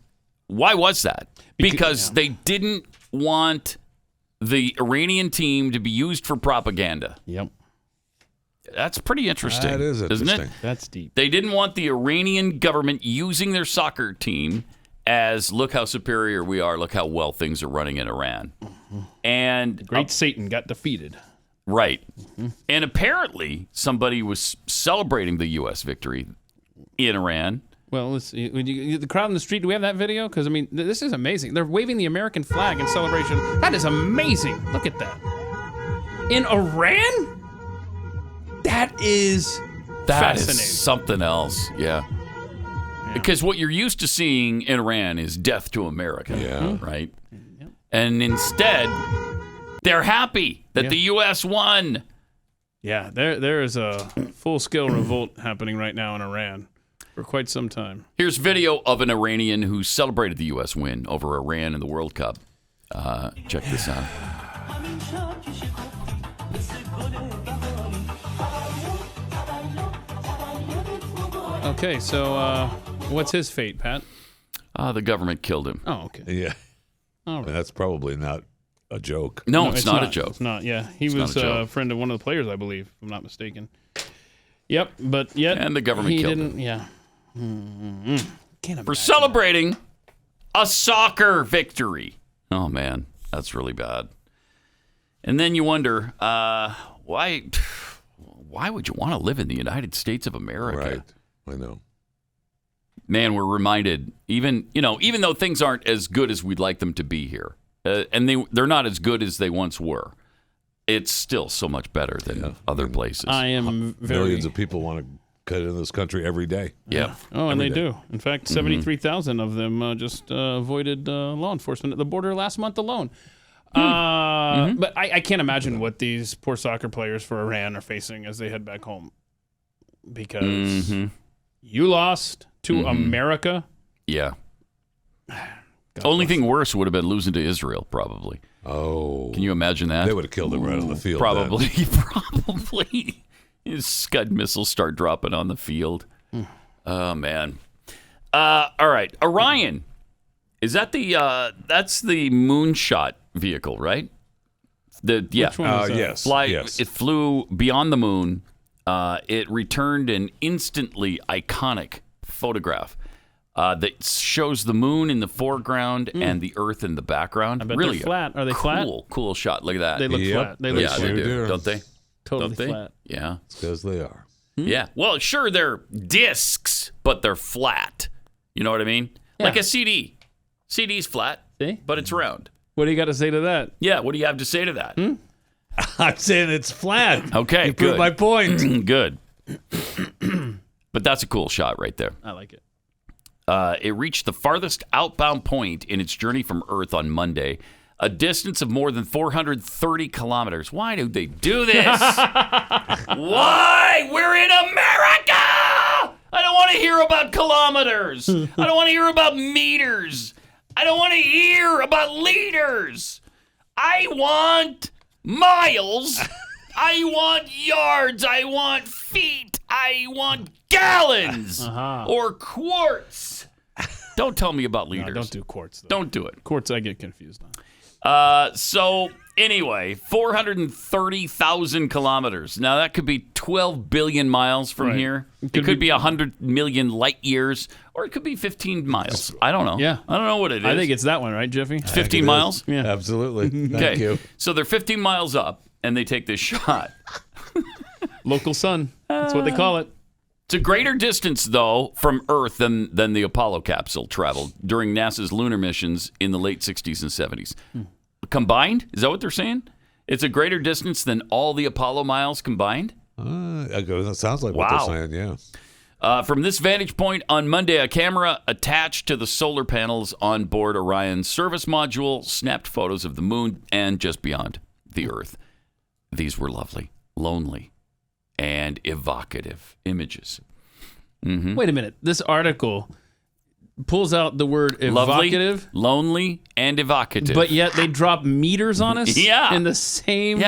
why was that? Because they didn't want the Iranian team to be used for propaganda. Yep. That's pretty interesting. That is interesting. Isn't it? That's deep. They didn't want the Iranian government using their soccer team as, look how superior we are, look how well things are running in Iran. And Great Satan got defeated. Right. And apparently somebody was celebrating the U.S. victory in Iran. Well, the crowd in the street, do we have that video? Because, I mean, this is amazing. They're waving the American flag in celebration. That is amazing. Look at that. In Iran? That is fascinating. Is something else. Yeah. Because what you're used to seeing in Iran is death to America. Yeah. Right? And instead, they're happy that the U.S. won. Yeah, there is a full-scale revolt happening right now in Iran for quite some time. Here's video of an Iranian who celebrated the U.S. win over Iran in the World Cup. Check this out. Okay, so what's his fate, Pat? The government killed him. Oh, okay. Yeah. All right. That's probably not a joke. No, it's not a joke. It's not, yeah. He was a friend of one of the players, I believe, if I'm not mistaken. Yep, but yet... And the government killed him. Yeah. Can't imagine. For celebrating a soccer victory. Oh, man. That's really bad. And then you wonder, why would you want to live in the United States of America? Right. I know. Man, we're reminded, even though things aren't as good as we'd like them to be here, and they're not as good as they once were, it's still so much better than other places. I am Millions of people want to cut into this country every day. Yeah. Oh, and they do. In fact, 73,000 of them just avoided law enforcement at the border last month alone. But I can't imagine what these poor soccer players for Iran are facing as they head back home. Because you lost to America. Yeah. Only thing worse would have been losing to Israel, probably. Oh. Can you imagine that? They would have killed him right on the field. Probably. Probably. His Scud missiles start dropping on the field. Oh, man. All right. Orion. Is that that's the moonshot vehicle, right? Which one is that? Yes. It flew beyond the moon. It returned an instantly iconic photograph that shows the moon in the foreground and the Earth in the background. I bet really they're flat. Are they flat? Cool shot. Look at that. They look flat. They look flat. They do, don't they? Totally don't they? flat. Yeah. Because they are. Yeah. Well, sure, they're discs, but they're flat. You know what I mean? Yeah. Like a CD. CD's flat, See? but it's round. What do you got to say to that? Yeah, what do you have to say to that? I'm saying it's flat. Okay, you good. proved my point. Good. But that's a cool shot right there. I like it. It reached the farthest outbound point in its journey from Earth on Monday, a distance of more than 430 kilometers. Why do they do this? Why? We're in America! I don't want to hear about kilometers. I don't want to hear about meters. I don't want to hear about liters. I want miles. I want yards. I want feet. I want gallons or quarts. Don't tell me about liters. No, don't do quarts, though. Don't do it. Quarts I get confused on. So anyway, 430,000 kilometers. Now that could be 12 billion miles from here. It could be 100 million light years, or it could be 15 miles. I don't know. Yeah. I don't know what it is. I think it's that one, right, Jeffy? It's 15 miles? Yeah. Absolutely. Thank you. So they're 15 miles up, and they take this shot. Local sun. That's what they call it. It's a greater distance, though, from Earth than the Apollo capsule traveled during NASA's lunar missions in the late 60s and 70s. Combined? Is that what they're saying? It's a greater distance than all the Apollo miles combined? That sounds like what they're saying, yeah. From this vantage point on Monday, a camera attached to the solar panels on board Orion's service module snapped photos of the moon and just beyond the Earth. These were lovely, lonely, and evocative images. Mm-hmm. Wait a minute. This article pulls out the word evocative. Lovely, lonely, and evocative. But yet they drop meters on us in the same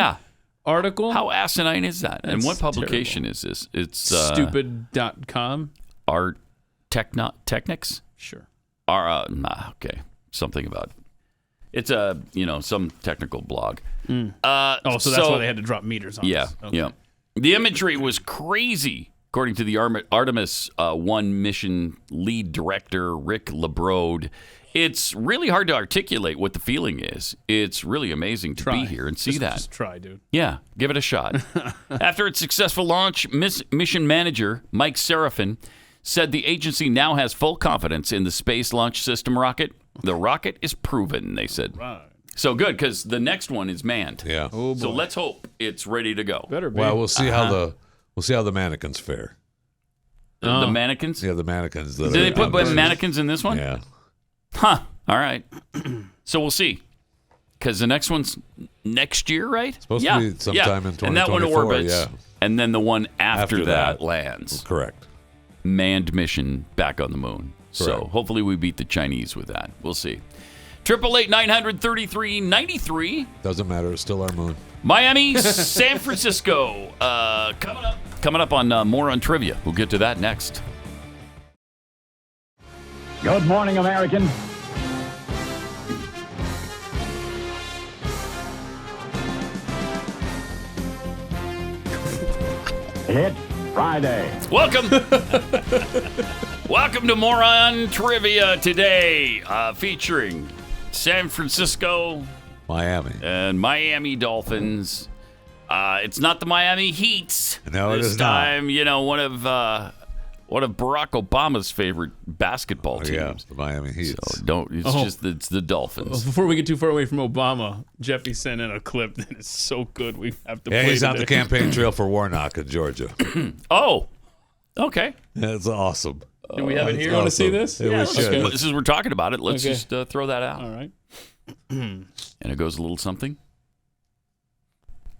article? How asinine is that? And what publication is this? It's stupid.com. Art Technics? Sure. Okay. Something about it's some technical blog. So that's why they had to drop meters on us. Okay. Yeah. The imagery was crazy, according to the Artemis 1 mission lead director, Rick LeBrode. It's really hard to articulate what the feeling is. It's really amazing to be here and see that. Just try, dude. Yeah, give it a shot. After its successful launch, mission manager Mike Serafin said the agency now has full confidence in the Space Launch System rocket. The rocket is proven, they said. Right. So good, because the next one is manned. Yeah. Oh, boy. So let's hope it's ready to go. Better be. Well, we'll see how the mannequins fare. The mannequins? Yeah, the mannequins. Did they put mannequins in this one? Yeah. Huh. All right. So we'll see. Because the next one's next year, right? Supposed to be sometime in 2024. And that one orbits. Yeah. And then the one after that lands. Correct. Manned mission back on the moon. Correct. So hopefully we beat the Chinese with that. We'll see. 888-933-93. Doesn't matter. It's still our moon. Miami, San Francisco. Coming up on Moron Trivia. We'll get to that next. Good morning, American. It's Friday. Welcome. Welcome to Moron Trivia today, featuring San Francisco, Miami, and Miami Dolphins. It's not the Miami Heats. No, it is time, not. One of Barack Obama's favorite basketball teams. Yeah, the Miami Heat. So it's the Dolphins. Before we get too far away from Obama, Jeffy sent in a clip that is so good we have to play he's today. on the campaign trail for Warnock in Georgia. Oh, okay. That's awesome. Do we have it here? Want to see this? Yeah, we should. Okay. Since we're talking about it, let's just throw that out. All right. And it goes a little something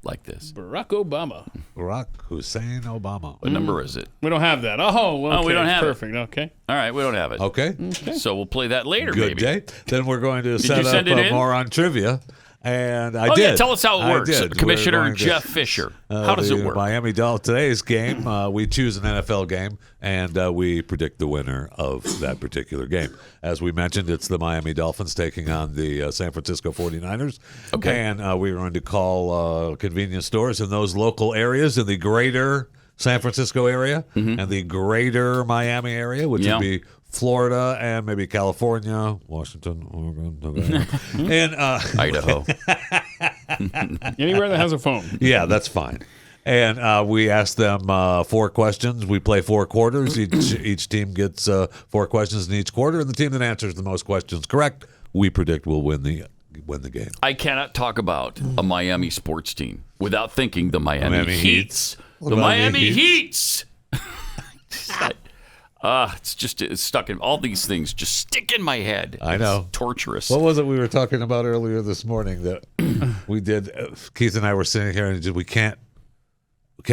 like this. Barack Obama. Barack Hussein Obama. What number is it? We don't have that. Oh, we don't have perfect. Okay. All right, we don't have it. Okay. So we'll play that later, Good maybe. day. Then we're going to Did set you up send it in? more on trivia. And I Oh, did. yeah, tell us how it works. I did. Commissioner Jeff Fisher. How does it work? Miami Dolphins. Today's game, we choose an NFL game, and we predict the winner of that particular game. As we mentioned, it's the Miami Dolphins taking on the San Francisco 49ers. Okay. And we're going to call convenience stores in those local areas in the greater San Francisco area and the greater Miami area, which would be Florida and maybe California, Washington, Oregon, Nevada, and Idaho. Anywhere that has a phone. Yeah, that's fine. And we ask them 4 questions. We play 4 quarters. Each team gets 4 questions in each quarter, and the team that answers the most questions correct, we predict will win the win the game. I cannot talk about a Miami sports team without thinking the Miami Heats. The Miami Heats. It's stuck in all these things. Just stick in my head. I know. It's torturous. What was it we were talking about earlier this morning that we did? Keith and I were sitting here and we can't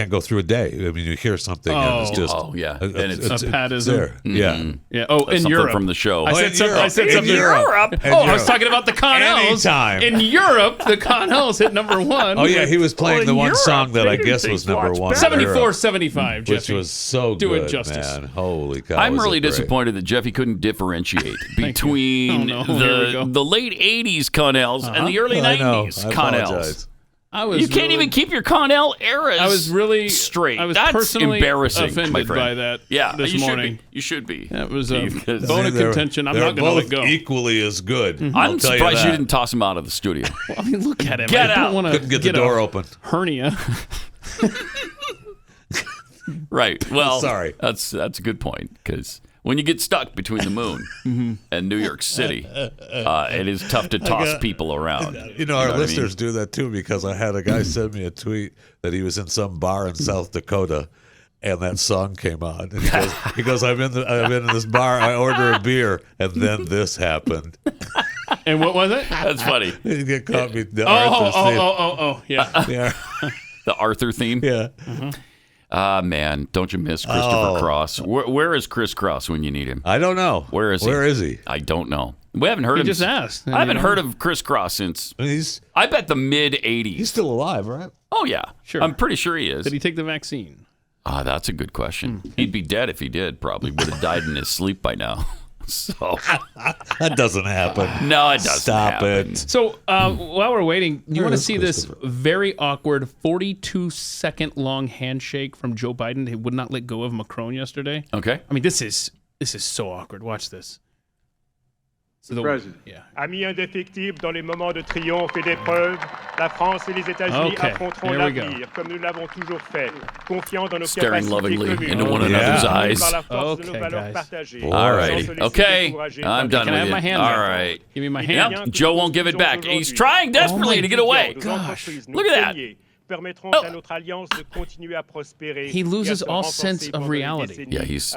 go through a day. I mean, you hear something and it's just and it's there. Yeah. Yeah. Oh, in something Europe from the show. I said something in Europe. In I Europe. was talking about the Connells. Anytime. In Europe, the Connells hit number one. Oh yeah, he was playing the one song that I guess was number one. 74-75, Jeffy. Which was so Do good, it justice. man. Holy cow! I'm was really it great. disappointed that Jeffy couldn't differentiate between the late 80s Connells and the early 90s Connells. You can't even keep your Connell eras. I was really straight. I was That's personally embarrassing, offended my friend. by that. this morning. You should be. That was a bone of contention. I'm not going to let go. Equally as good. I'm surprised you didn't toss him out of the studio. Well, I mean, look at him. Get I out. don't wanna Couldn't get the door open. Hernia. Right. Well, sorry. That's a good point because when you get stuck between the moon and New York City, it is tough to toss people around. You know, our listeners do that too because I had a guy send me a tweet that he was in some bar in South Dakota and that song came on. And he goes, I've been in this bar, I order a beer, and then this happened. And what was it? That's funny. You get caught me. Yeah. The Arthur theme? Yeah. Man, don't you miss Christopher Cross? Where is Chris Cross when you need him? I don't know. Where is he? Where is he? I don't know. We haven't heard him. He just asked. I haven't heard of Chris Cross since, I bet the mid-'80s. He's still alive, right? Oh, yeah. Sure. I'm pretty sure he is. Did he take the vaccine? That's a good question. He'd be dead if he did, probably. Would have died in his sleep by now. So that doesn't happen. No, it doesn't Stop happen. it. So while we're waiting, you want to see this very awkward 42-second long handshake from Joe Biden? He would not let go of Macron yesterday. Okay. I mean, this is so awkward. Watch this. So Amis indéfectibles dans les moments de triomphe et d'épreuve, la France et les États-Unis affronteront l'avenir comme nous l'avons toujours fait, confiants dans nos Staring capacités lovingly communes. into one another's eyes. Par la force de nos valeurs partagées. All righty. Okay. I'm done Can I with have my it. hand All back? right. Give me my hand. Yep. Joe won't give it back. He's trying desperately to get away. Gosh. Look at that. Permettront à notre alliance de continuer à prospérer. He loses all sense of reality. Yeah, he's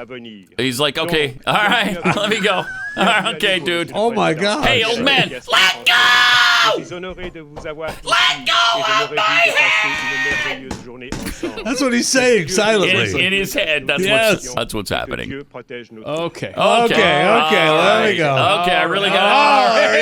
like, okay, all right, let me go. All right, okay, dude. Oh my God. Hey, old man, let go! Let go of my hand! That's what he's saying silently. In his head, that's what's happening. Okay. Okay, let me go. Okay, I really got it. There he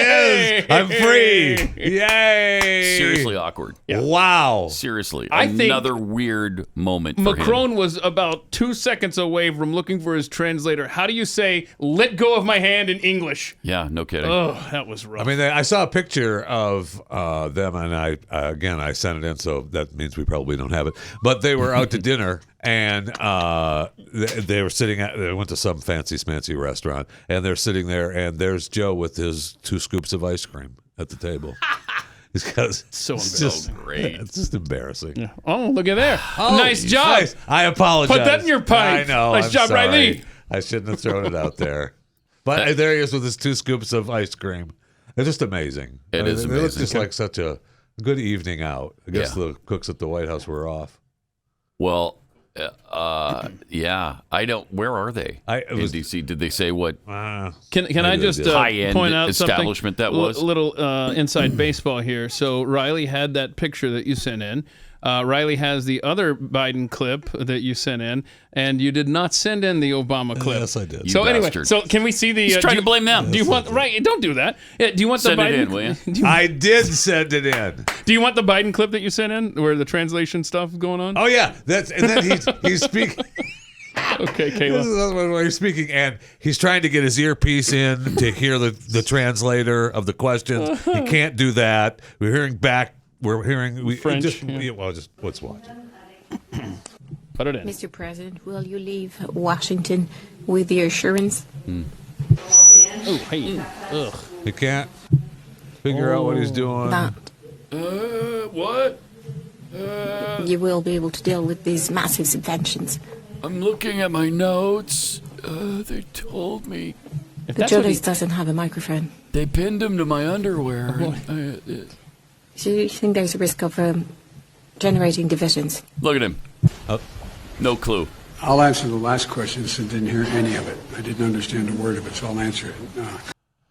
is. I'm free. Yay. Seriously awkward. Yeah. Wow. Seriously, I think another weird moment for Macron him. was about 2 seconds away from looking for his translator. How do you say, let go of my hand in English? Yeah, no kidding. Oh, that was rough. I mean, I saw a picture of them, and I sent it in, so that means we probably don't have it. But they were out to dinner, and they were sitting they went to some fancy restaurant, and they're sitting there, and there's Joe with his 2 scoops of ice cream at the table. Because so embarrassing. Great. It's just embarrassing. Yeah. Oh, look at there. Oh, nice job. Nice. I apologize. Put that in your pipe. I know. Nice job, sorry. Riley. I shouldn't have thrown it out there. But there he is with his 2 scoops of ice cream. It's just amazing. It is It looks amazing. just like such a good evening out. I guess the cooks at the White House were off. Well, yeah. I don't. Where are they? In D.C. Did they say what? Can I just high-end point out establishment something? that was? A little inside baseball here. So Riley had that picture that you sent in. Riley has the other Biden clip that you sent in, and you did not send in the Obama clip. Yes, I did. So You anyway, bastard. so can we see the? He's trying to blame them. Do you want right? Don't do that. Yeah, do you want Send the it Biden? in, will you? I did send it in. Do you want the Biden clip that you sent in, where the translation stuff going on? Oh yeah, and then he's speaking. Okay, This Kayla. is where he's speaking, and he's trying to get his earpiece in to hear the translator of the questions. He can't do that. We're hearing back. We're hearing French, Just yeah. let's watch. Put it in. Mr. President, will you leave Washington with the assurance? Oh, hey. Ugh. He can't figure out what he's doing. That What? you will be able to deal with these massive subventions. I'm looking at my notes. They told me. The judge doesn't have a microphone. They pinned him to my underwear. Do you think there's a risk of generating divisions? Look at him. No clue. I'll answer the last question since I didn't hear any of it. I didn't understand a word of it, so I'll answer it.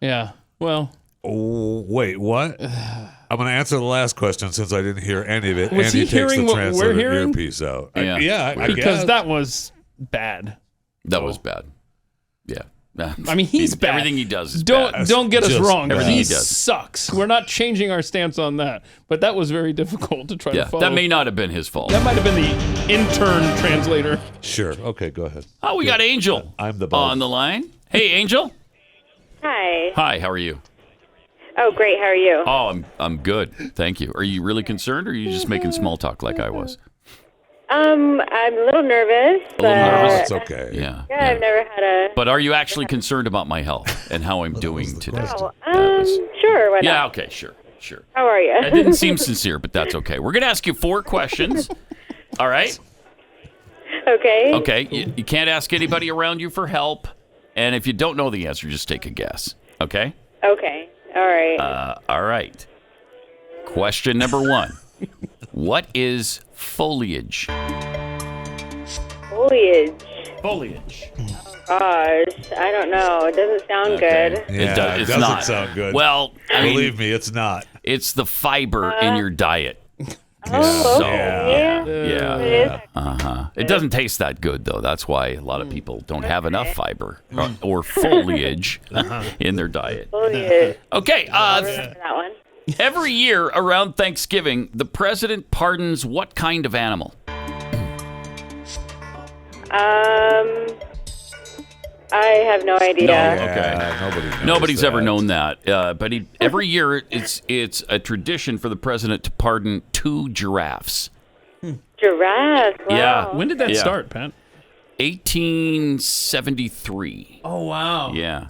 Yeah, well. Oh, wait, what? I'm going to answer the last question since I didn't hear any of it. Was and he takes hearing the what we're translated hearing? earpiece out. Yeah. I because guess. that was bad. That was bad. Yeah. I mean, he's bad. Everything he does is don't, bad. Don't get us wrong. Everything He he does. sucks. We're not changing our stance on that. But that was very difficult to try to follow. That may not have been his fault. That might have been the intern translator. Sure. Okay, go ahead. Oh, we got Angel I'm the boss. on the line. Hey, Angel. Hi. Hi, how are you? Oh, great. How are you? Oh, I'm good. Thank you. Are you really concerned, or are you just making small talk like I was? I'm a little nervous. A little nervous? That's okay. Yeah. I've never had a... But are you actually concerned about my health and how I'm doing today? Sure, why not? Yeah, okay, sure. How are you? It didn't seem sincere, but that's okay. We're going to ask you 4 questions. All right? Okay. Okay, you can't ask anybody around you for help. And if you don't know the answer, just take a guess. Okay? Okay. All right. All right. Question number 1. What is foliage? Foliage. Foliage. Gosh, I don't know. It doesn't sound good. Yeah, it It's doesn't not. sound good. Well, I mean, believe me, it's not. it's the fiber in your diet. Oh, So, okay. yeah. Uh-huh. It doesn't taste that good, though. That's why a lot of people don't have enough fiber or foliage in their diet. Foliage. Okay. I'll remember that one. Every year around Thanksgiving, the president pardons what kind of animal? I have no idea. Okay. Nobody's ever known that. But every year, it's a tradition for the president to pardon 2 giraffes. Giraffe. Wow. Yeah. When did that start, Pat? 1873. Oh, wow. Yeah.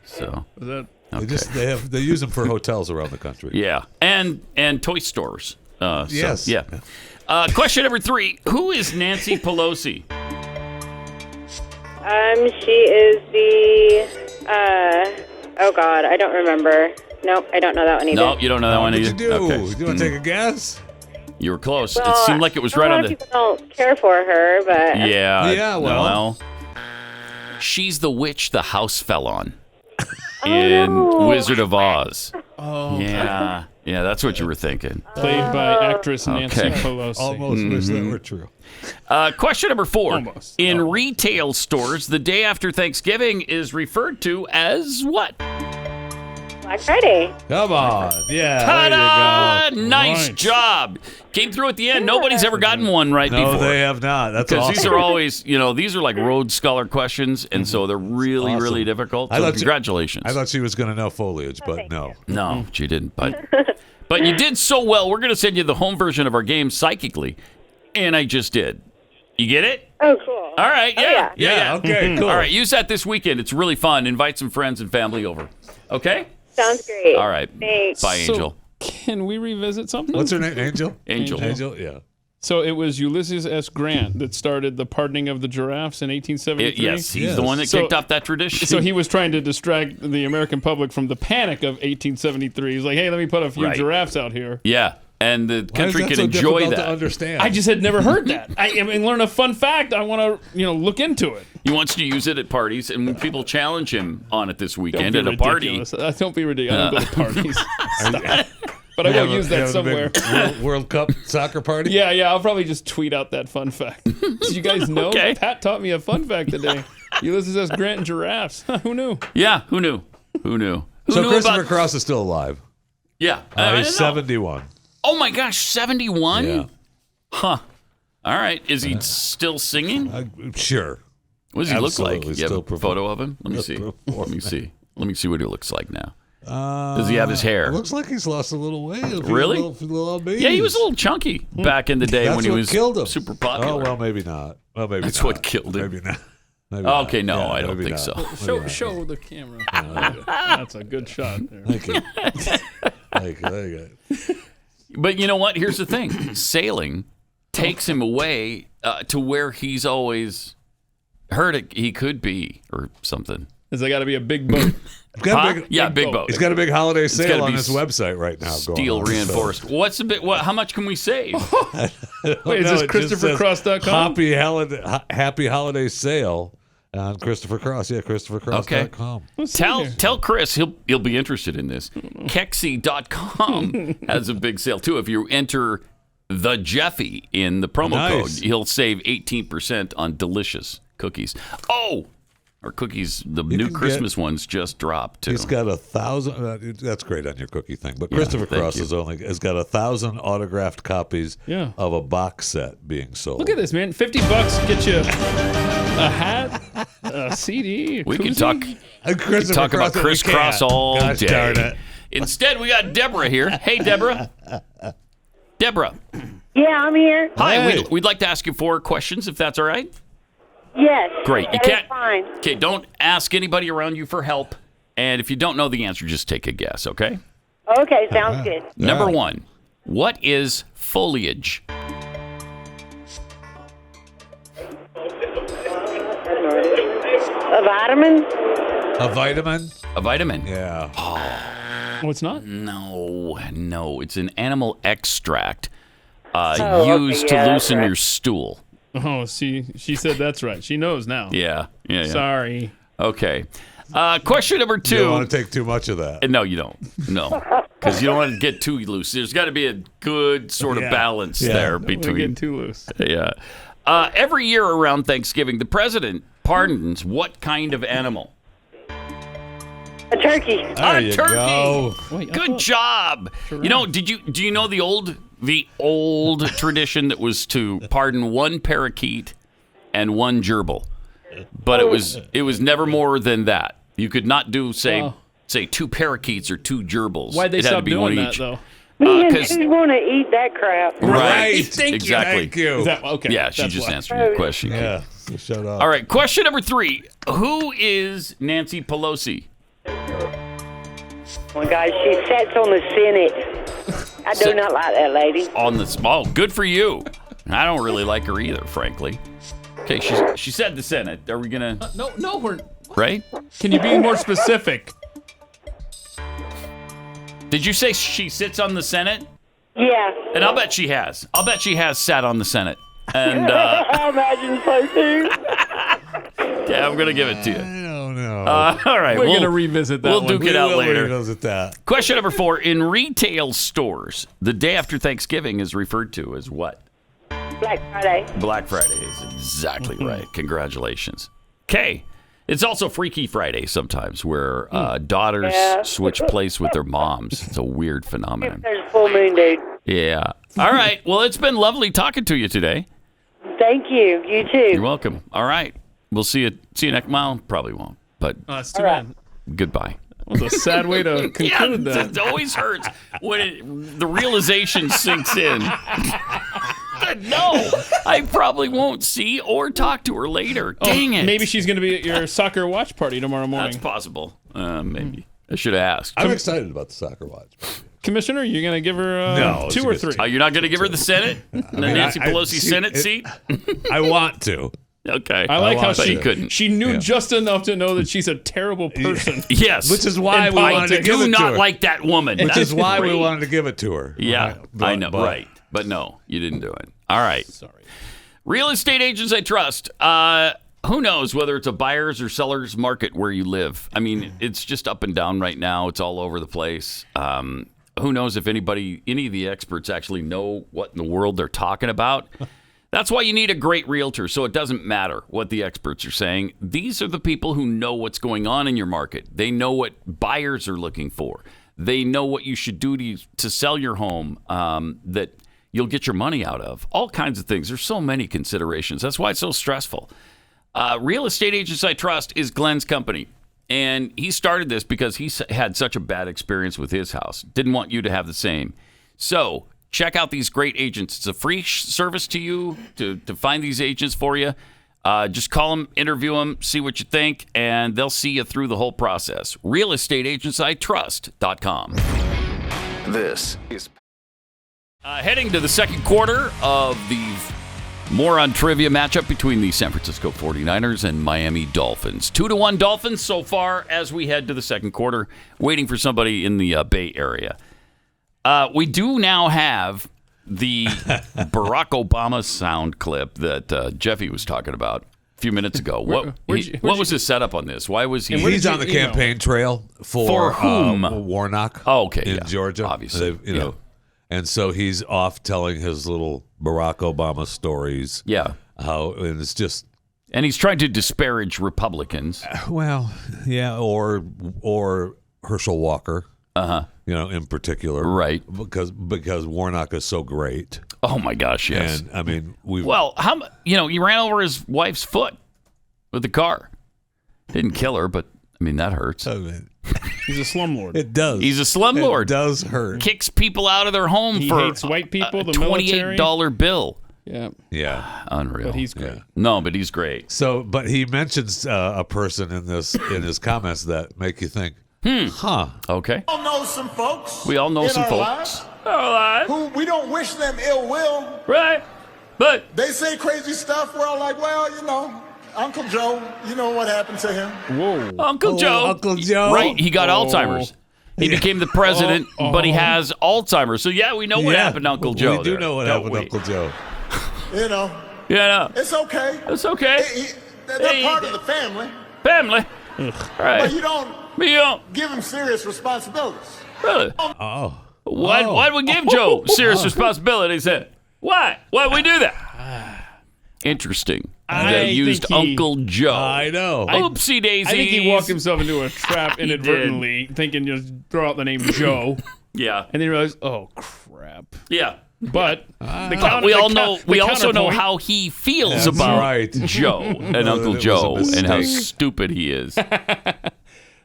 So. Was that... They use them for hotels around the country. Yeah, and toy stores. Yes. So, yeah. Question number 3: Who is Nancy Pelosi? She is the. Oh God, I don't remember. Nope, I don't know that one either. No, you don't know that one What either. did you do? Okay. Do you want to take a guess? You were close. Well, It seemed like it was right on A lot the. of people don't care for her, but Yeah. Well. She's the witch the house fell on in Wizard of Oz. Oh. Yeah, that's what you were thinking. Played by actress Nancy Okay. Pelosi. Almost wish that were true. Question number 4. Almost. In retail stores, the day after Thanksgiving is referred to as what? Black Friday. Come on. Yeah. Ta-da! There you go. Nice Right. job. Came through at the end. Nobody's ever gotten one right No, before. they have not. That's Because awesome. these are always, these are like Rhodes Scholar questions, and so they're really, Awesome. really difficult. I So thought congratulations. I thought she was going to know foliage, but no. No, she didn't. But you did so well. We're going to send you the home version of our game psychically, and I just did. You get it? Oh, cool. All right. Yeah. Yeah, okay, cool. All right. Use that this weekend. It's really fun. Invite some friends and family over. Okay? Sounds great. All right. Thanks. Bye, Angel. So, can we revisit something? What's her name? Angel? Angel. Yeah. So it was Ulysses S. Grant that started the pardoning of the giraffes in 1873? Yes, he's the one that kicked off that tradition. So he was trying to distract the American public from the panic of 1873. He's like, hey, let me put a few giraffes out here. Yeah, and the country Why is that can so enjoy difficult that. to understand? I just had never heard that. I mean, learn a fun fact. I want to, look into it. He wants to use it at parties, and when people challenge him on it this weekend Don't at be a party. ridiculous. Don't be ridiculous. I don't go to parties. Stop. But I will use that somewhere. World Cup soccer party? Yeah, I'll probably just tweet out that fun fact. Did you guys know? Okay. Pat taught me a fun fact today. Ulysses S. Grant and giraffes. Who knew? Yeah, who knew? Who knew Christopher about... Cross is still alive. Yeah. He's 71. Oh, my gosh, 71? Yeah. Huh. All right. Is he still singing? Sure. What does he look like? Absolutely You have still a photo of him? Let me see. Let me see what he looks like now. Does he have his hair? Looks like he's lost a little weight. Really? Yeah, he was a little chunky back in the day That's when he what was killed him. super popular. Oh, well, maybe not. Well, maybe That's not. what killed him. Maybe not. Maybe Okay, not. no, Yeah, I don't maybe think not. so. Show the camera. That's a good shot there. Thank you. Thank you. But you know what? Here's the thing. Sailing takes him away to where he's always heard he could be or something. Is there got to be a big boat? Big boat. He's got a big holiday sale on his website right now. Steel reinforced. What's the bit? How much can we save? Wait, is this ChristopherCross.com? Happy holiday sale on Christopher Cross. Yeah, ChristopherCross.com. Okay. Tell Chris he'll be interested in this. Kexi.com has a big sale too. If you enter the Jeffy in the promo code, he'll save 18% on delicious cookies. Our cookies, the new Christmas ones just dropped too. He's got 1,000. That's great on your cookie thing. But Christopher Cross has got 1,000 autographed copies of a box set being sold. Look at this, man! $50 get you a hat, a CD. We can talk about Chris Cross all day. Darn it. Instead, we got Deborah here. Hey, Deborah. Deborah. Yeah, I'm here. Hi. Hey. We'd like to ask you 4 questions, if that's all right. Yes. Great. You can't. Fine. Okay, don't ask anybody around you for help. And if you don't know the answer, just take a guess, okay? Okay, sounds good. Number 1, what is foliage? A vitamin? A vitamin? A vitamin? Yeah. Oh, it's not? No. It's an animal extract used to loosen your stool. Oh, she said that's right. She knows now. Yeah. Sorry. Okay. Question number 2. You don't want to take too much of that. No, you don't. No. Because you don't want to get too loose. There's got to be a good sort of balance there between. Getting too loose. Yeah. Every year around Thanksgiving, the president pardons what kind of animal? A turkey. A turkey. Go. Wait, Good job. Sure. You know, do you know the old tradition that was to pardon 1 parakeet and 1 gerbil? But it was never more than that. You could not do say 2 parakeets or 2 gerbils. Why'd they stop doing that though? Who's going to eat that crap? Right. Thank you. Is that, okay. Yeah, she just answered your question. Yeah. Shut up. All right. Question number 3. Who is Nancy Pelosi? Oh, guys, she sits on the Senate. I do not like that lady. On the small. Good for you. I don't really like her either, frankly. Okay, she said the Senate. Are we gonna? No, we're right. Can you be more specific? Did you say she sits on the Senate? Yeah. And I'll bet she has. I'll bet she has sat on the Senate. And I imagine so too. Yeah, I'm gonna give it to you. I don't know. All right, we're gonna revisit that. We'll duke it out later. Revisit that. Question number 4: in retail stores, the day after Thanksgiving is referred to as what? Black Friday. Black Friday is exactly right. Congratulations. Okay. It's also Freaky Friday sometimes, where daughters switch place with their moms. It's a weird phenomenon. There's full moon, dude. Yeah. All right. Well, it's been lovely talking to you today. Thank you. You too. You're welcome. All right. We'll see you next mile. Probably won't. But that's too bad. Goodbye. That was a sad way to conclude that. It always hurts when the realization sinks in. No, I probably won't see or talk to her later. Dang it. Maybe she's going to be at your soccer watch party tomorrow morning. That's possible. Maybe. I should have asked. I'm excited about the soccer watch. Commissioner, you're going to give her 2 or 3? You're not going to give her the Senate? Nancy Pelosi Senate seat? I want to. Okay. I like how she couldn't. She knew just enough to know that she's a terrible person. Yes. Which is why we wanted to give it to her. I do not like that woman. Which is why we wanted to give it to her. Yeah, I know. Right. But no, you didn't do it. All right. Sorry. Real estate agents I trust. Who knows whether it's a buyer's or seller's market where you live? I mean, it's just up and down right now. It's all over the place. Who knows if any of the experts actually know what in the world they're talking about? That's why you need a great realtor, so it doesn't matter what the experts are saying. These are the people who know what's going on in your market. They know what buyers are looking for. They know what you should do to sell your home that you'll get your money out of. All kinds of things. There's so many considerations. That's why it's so stressful. Real Estate Agents I Trust is Glenn's company. And he started this because he had such a bad experience with his house. Didn't want you to have the same. So check out these great agents. It's a free service to you to find these agents for you. Just call them, interview them, see what you think, and they'll see you through the whole process. RealestateAgentsITrust.com. This is heading to the second quarter of the Moron Trivia matchup between the San Francisco 49ers and Miami Dolphins. 2-1 Dolphins so far as we head to the second quarter, waiting for somebody in the Bay Area. We do now have the Barack Obama sound clip that Jeffy was talking about a few minutes ago. What was his setup on this? Why was he? He's on the campaign trail for whom? Warnock. Oh, okay, in Georgia, obviously, know, and so he's off telling his little Barack Obama stories. Yeah, and it's just, and he's trying to disparage Republicans. Well, yeah, or Herschel Walker. In particular, right? Because Warnock is so great. Oh my gosh, yes. And I mean, he ran over his wife's foot with the car. Didn't kill her, but I mean that hurts. He's a slumlord. It does. He's a slumlord. It does hurt. Kicks people out of their home he for hates white people. The $28 bill. Yeah, unreal. But he's great. Yeah. No, but he's great. So, but he mentions a person in his comments that make you think. Okay. We all know some folks. We all know some folks. Who we don't wish them ill will. Right. But they say crazy stuff. We're all like, well, Uncle Joe, you know what happened to him. Whoa. Uncle Joe. Uncle Joe. Right. He got Alzheimer's. He became the president, but he has Alzheimer's. So, we know what happened to Uncle Joe. We do know what happened to Uncle Joe. Yeah. It's okay. It's okay. They're part of the family. Family. Right. But you don't give him serious responsibilities. Really? Why'd we give Joe serious responsibilities then? Why? Why'd we do that? Interesting. They used Uncle Joe. I know. Oopsie daisies. I think he walked himself into a trap inadvertently, thinking just throw out the name Joe. Yeah. And then he realized, oh, crap. Yeah. But we also know how he feels about Joe and Uncle Joe and how stupid he is.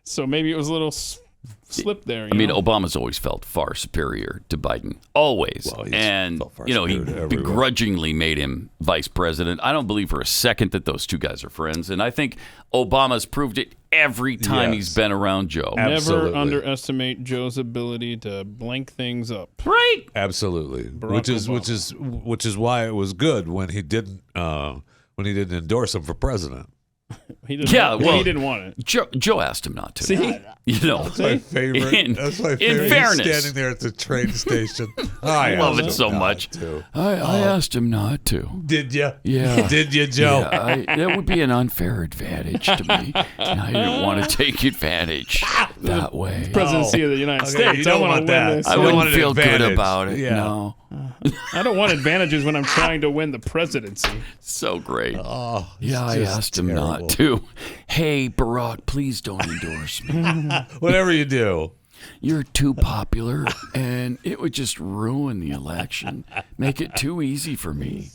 So maybe it was a little slip there. I mean, Obama's always felt far superior to Biden. Always. And, he begrudgingly made him vice president. I don't believe for a second that those two guys are friends. And I think Obama's proved it every time he's been around Joe. Never underestimate Joe's ability to blank things up. Right. Absolutely. Which is why it was good when he didn't endorse him for president. He didn't want it. Joe asked him not to. See? That's my favorite. That's my favorite. In fairness. He's standing there at the train station. I love it so much. I asked him not to. Did you? Yeah. Did you, Joe? Yeah, that would be an unfair advantage to me. And I didn't want to take advantage that way. Presidency of the United States. You don't want that. I wouldn't feel good about it. Yeah. No. I don't want advantages when I'm trying to win the presidency. So great. I asked him not to. Hey, Barack, please don't endorse me. Whatever you do. You're too popular, and it would just ruin the election. Make it too easy for me.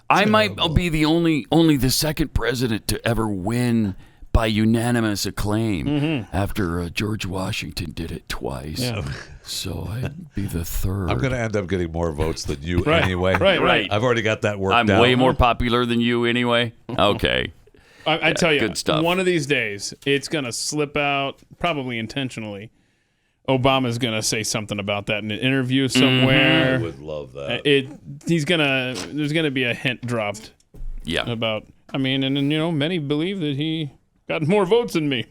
I might be the only the second president to ever win by unanimous acclaim after George Washington did it twice. Yeah. So I'd be the third. I'm going to end up getting more votes than you anyway. Right. I've already got that worked out. I'm way more popular than you anyway? Okay. I tell you, good stuff. One of these days, it's going to slip out, probably intentionally. Obama's going to say something about that in an interview somewhere. I would love that. There's going to be a hint dropped. Yeah. About, and many believe that he got more votes than me.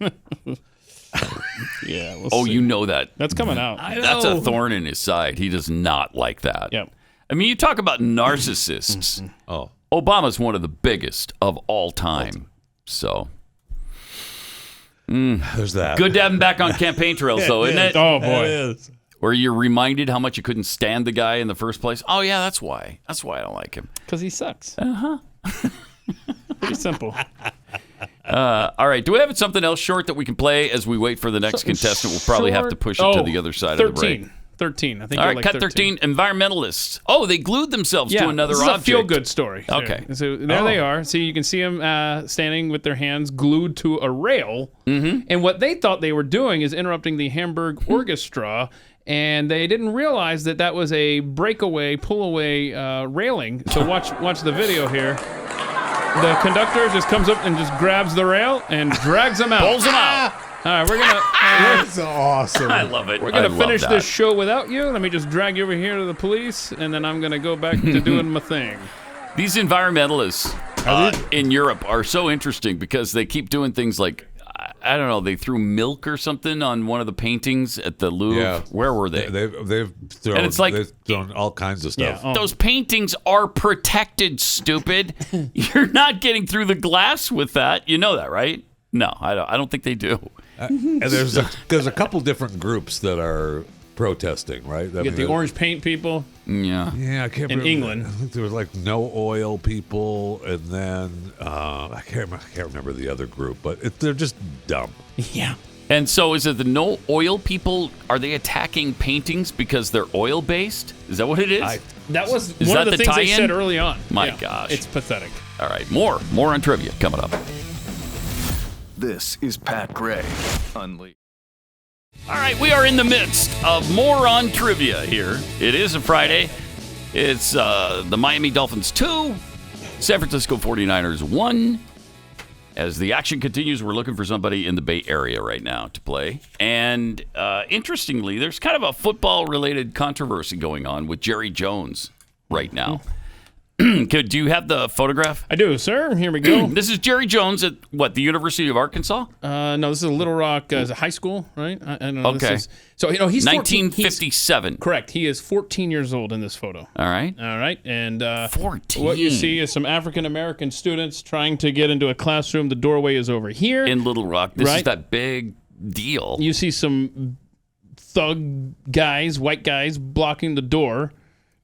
Yeah. We'll see. You know that. That's coming out. That's a thorn in his side. He does not like that. Yep. I mean, you talk about narcissists. Obama's one of the biggest of all time. So. There's that. Good to have him back on campaign trails, though, isn't it? Oh, boy. It is. Where you're reminded how much you couldn't stand the guy in the first place. Oh, yeah, that's why. That's why I don't like him. Because he sucks. Pretty simple. All right. Do we have something else short that we can play as we wait for the next contestant? We'll probably have to push it to the other side of the break. 13. I think. All right, cut 13. Environmentalists. Oh, they glued themselves to another object. object. It's a feel-good story. Okay. So there they are. See, you can see them standing with their hands glued to a rail. Mm-hmm. And what they thought they were doing is interrupting the Hamburg Orchestra. And they didn't realize that was a breakaway, pull-away railing. So watch the video here. The conductor just comes up and just grabs the rail and drags them out. Pulls them out. All right, we're gonna. That's awesome. I love it. We're gonna finish this show without you. Let me just drag you over here to the police, and then I'm gonna go back to doing my thing. These environmentalists in Europe are so interesting because they keep doing things like, I don't know, they threw milk or something on one of the paintings at the Louvre. Yeah. Where were they? They've thrown, and it's like, they've thrown all kinds of stuff. Yeah. Those paintings are protected, stupid. You're not getting through the glass with that. You know that, right? No, I don't think they do. And there's a couple different groups that are protesting, right? You get the orange paint people. Yeah. Yeah, I can't in remember. England. I think there was like no oil people, and then I can't remember the other group, but they're just dumb. Yeah. And so is it the no oil people? Are they attacking paintings because they're oil based? Is that what it is? That was one of the things they said early on. My gosh. It's pathetic. All right, more on trivia coming up. This is Pat Gray Unleashed. All right, we are in the midst of Moron Trivia here. It is a Friday. It's the Miami Dolphins 2, San Francisco 49ers 1. As the action continues, we're looking for somebody in the Bay Area right now to play. And interestingly, there's kind of a football-related controversy going on with Jerry Jones right now. Do you have the photograph? I do, sir. Here we go. This is Jerry Jones at, the University of Arkansas? No, this is a Little Rock high school, right? I don't know. Okay. So, he's 1957. Correct. He is 14 years old in this photo. All right. And 14. What you see is some African-American students trying to get into a classroom. The doorway is over here. In Little Rock. This is that big deal. You see some thug guys, white guys, blocking the door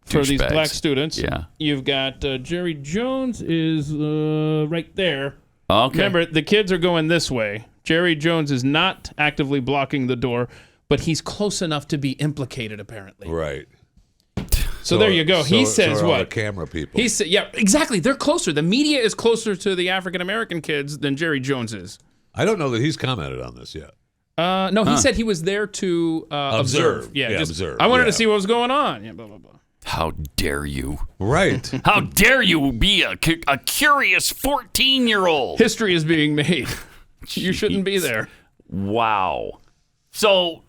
for these black students. Yeah. You've got Jerry Jones is right there. Okay. Remember, the kids are going this way. Jerry Jones is not actively blocking the door, but he's close enough to be implicated, apparently. Right. So there you go. He says so what? The camera people. He said, yeah, exactly. They're closer. The media is closer to the African-American kids than Jerry Jones is. I don't know that he's commented on this yet. No, he said he was there to observe. Yeah, observe. I wanted to see what was going on. Yeah, blah, blah, blah. How dare you? Right. How dare you be a curious 14-year-old? History is being made. You shouldn't be there. Wow. So,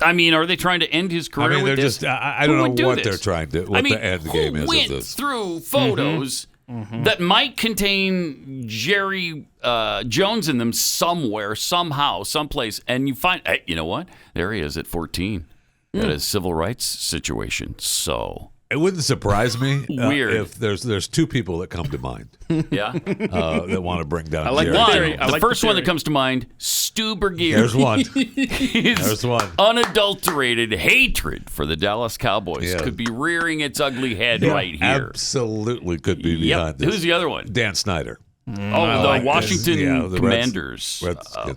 are they trying to end his career with this? I don't know what they're trying to, the end game is of this. Who went through photos that might contain Jerry Jones in them somewhere, somehow, someplace, and you find, hey, you know what? There he is at 14 at a civil rights situation. So... It wouldn't surprise me Weird. If there's two people that come to mind. Yeah. That want to bring down Jerry Jones. The first one that comes to mind, Stu Burgier. There's one. There's one. Unadulterated hatred for the Dallas Cowboys could be rearing its ugly head right here. Absolutely could be behind this. Who's the other one? Dan Snyder. The Washington the Commanders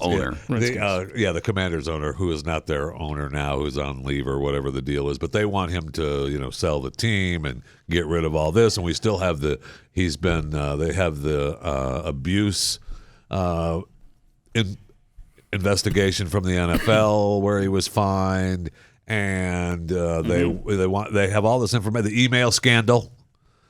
owner. The Commanders owner, who is not their owner now, who's on leave or whatever the deal is. But they want him to, sell the team and get rid of all this. And we still have they have the abuse investigation from the NFL where he was fined, and they have all this information. The email scandal.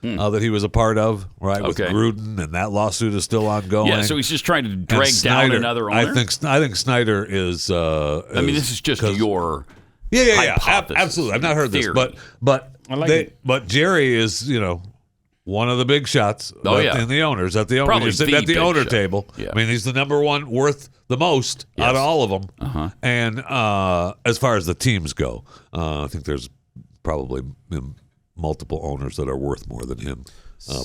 That he was a part of, right, with Gruden, and that lawsuit is still ongoing. Yeah, so he's just trying to drag down another owner? I think Snyder is... this is just your hypothesis. Absolutely. I've not heard theory. this, but Jerry is, one of the big shots in the owners. At the owner, you're sitting at the owner table. Yeah. He's the number one worth the most out of all of them. And as far as the teams go, I think there's probably... multiple owners that are worth more than him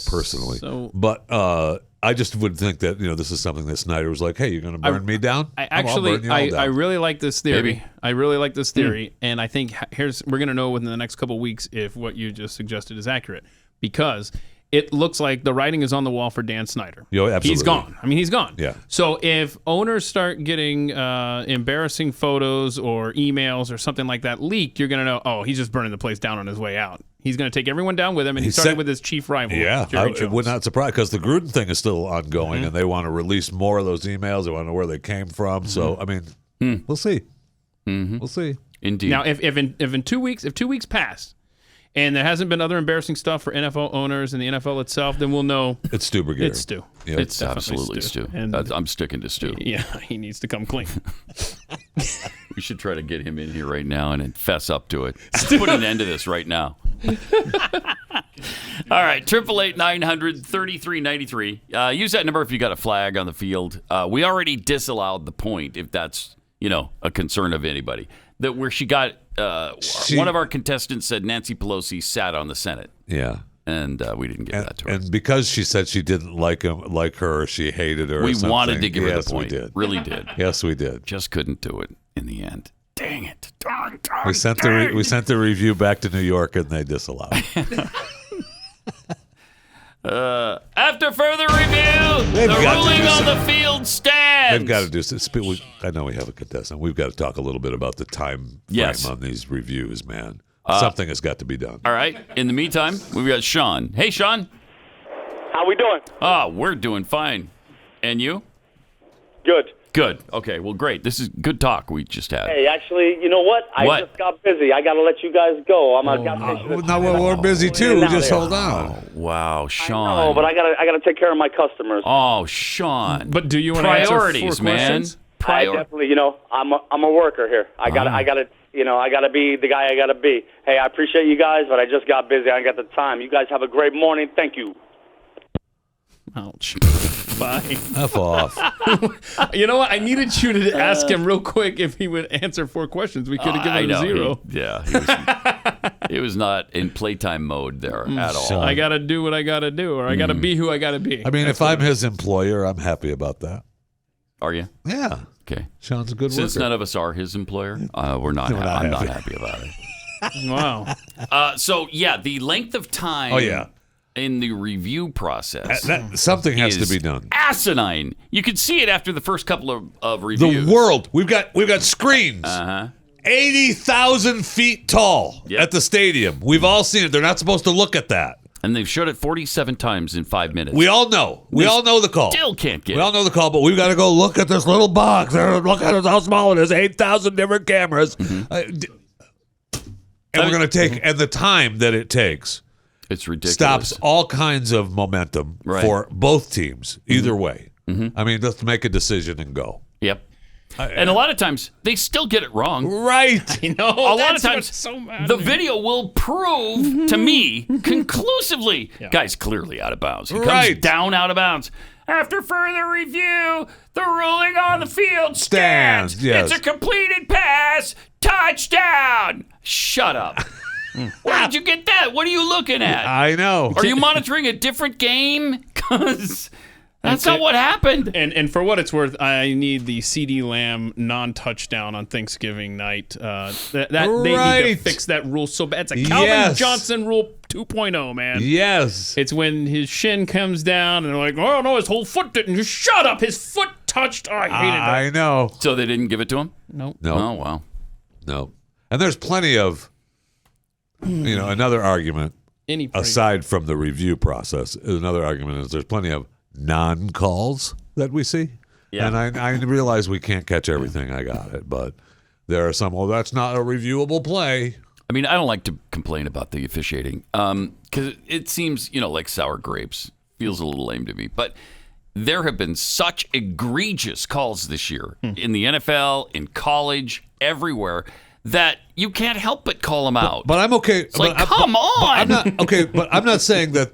personally. But I just would think that this is something that Snyder was like, hey, you're going to burn me down? I really like this theory. Maybe. I really like this theory, and I think we're going to know within the next couple of weeks if what you just suggested is accurate, because it looks like the writing is on the wall for Dan Snyder. Absolutely. He's gone. He's gone. Yeah. So if owners start getting embarrassing photos or emails or something like that leaked, you're going to know, he's just burning the place down on his way out. He's going to take everyone down with him, and he started with his chief rival. Yeah, Jerry Jones. It would not surprise, because the Gruden thing is still ongoing, and they want to release more of those emails. They want to know where they came from. So, we'll see. We'll see. Indeed. Now, if in 2 weeks, if 2 weeks pass, and there hasn't been other embarrassing stuff for NFL owners and the NFL itself, then we'll know it's Stu Burgier. It's Stu. Yep. It's absolutely Stu. And I'm sticking to Stu. Yeah, he needs to come clean. We should try to get him in here right now and fess up to it. Let's put an end to this right now. All right, 888-900-3393. Use that number if you got a flag on the field. We already disallowed the point, if that's a concern of anybody. That where she got one of our contestants said Nancy Pelosi sat on the Senate. Yeah. And we didn't give that to her. And because she said she didn't like her, she hated her. We or something. wanted to give her yes, the point. We did. Really did. Yes, we did. Just couldn't do it in the end. Dang it. We sent the review back to New York, and they disallowed it. After further review, the ruling on the field stands. They've got to do something. I know we have a contestant. We've got to talk a little bit about the time frame on these reviews, man. Something has got to be done. All right. In the meantime, we've got Sean. Hey, Sean. How we doing? Oh, we're doing fine. And you? Good. Good. Okay. Well, great. This is good talk we just had. Hey, actually, you know what? I just got busy. I got to let you guys go. I'm we're busy too. Just hold on. Oh, wow, Sean. No, but I gotta take care of my customers. Oh, Sean. But do you want to answer priorities, man? I definitely, I'm a worker here. I gotta be the guy I gotta be. Hey, I appreciate you guys, but I just got busy. I ain't got the time. You guys have a great morning. Thank you. Ouch. Bye. F off. You know what? I needed you to ask him real quick if he would answer 4 questions. We could have given him a 0. He was not in playtime mode there at all. I got to do what I got to do, or I got to be who I got to be. I mean, if I'm his employer, I'm happy about that. Are you? Yeah. Okay. Sean's a good worker. Since none of us are his employer, I'm not happy about it. Wow. So, the length of time. Oh, yeah. In the review process, something has to be done. Asinine. You could see it after the first couple of reviews. The world. We've got screens. 80,000 feet tall at the stadium. We've all seen it. They're not supposed to look at that. And they've showed it 47 times in 5 minutes. We all know. We all know the call. Still can't get it. We all know the call, but we've got to go look at this little box. Look at how small it is. 8,000 different cameras. And we're going to take, and the time that it takes. It's ridiculous. Stops all kinds of momentum for both teams, either way. I mean, let's make a decision and go. Yep. And a lot of times, they still get it wrong. Right. I know. A lot of times, the video will prove to me conclusively, guy's clearly out of bounds. He comes down out of bounds. After further review, the ruling on the field stands. Yes. It's a completed pass. Touchdown. Shut up. Where did you get that? What are you looking at? I know. Are you monitoring a different game? Because that's not what happened. And for what it's worth, I need the CeeDee Lamb non-touchdown on Thanksgiving night. They need to fix that rule so bad. It's a Calvin Johnson rule 2.0, man. Yes. It's when his shin comes down and they're like, oh, no, his whole foot didn't. Just shut up. His foot touched. Oh, I hated that. I know. So they didn't give it to him? Nope. No. Oh, wow. No. And there's plenty of... another argument, aside from the review process, another argument is there's plenty of non-calls that we see. Yeah. And I realize we can't catch everything. I got it. But there are some, that's not a reviewable play. I mean, I don't like to complain about the officiating because it seems, like sour grapes. Feels a little lame to me. But there have been such egregious calls this year in the NFL, in college, everywhere, that you can't help but call them out. But I'm okay. It's like, come on. But I'm not okay. But I'm not saying that.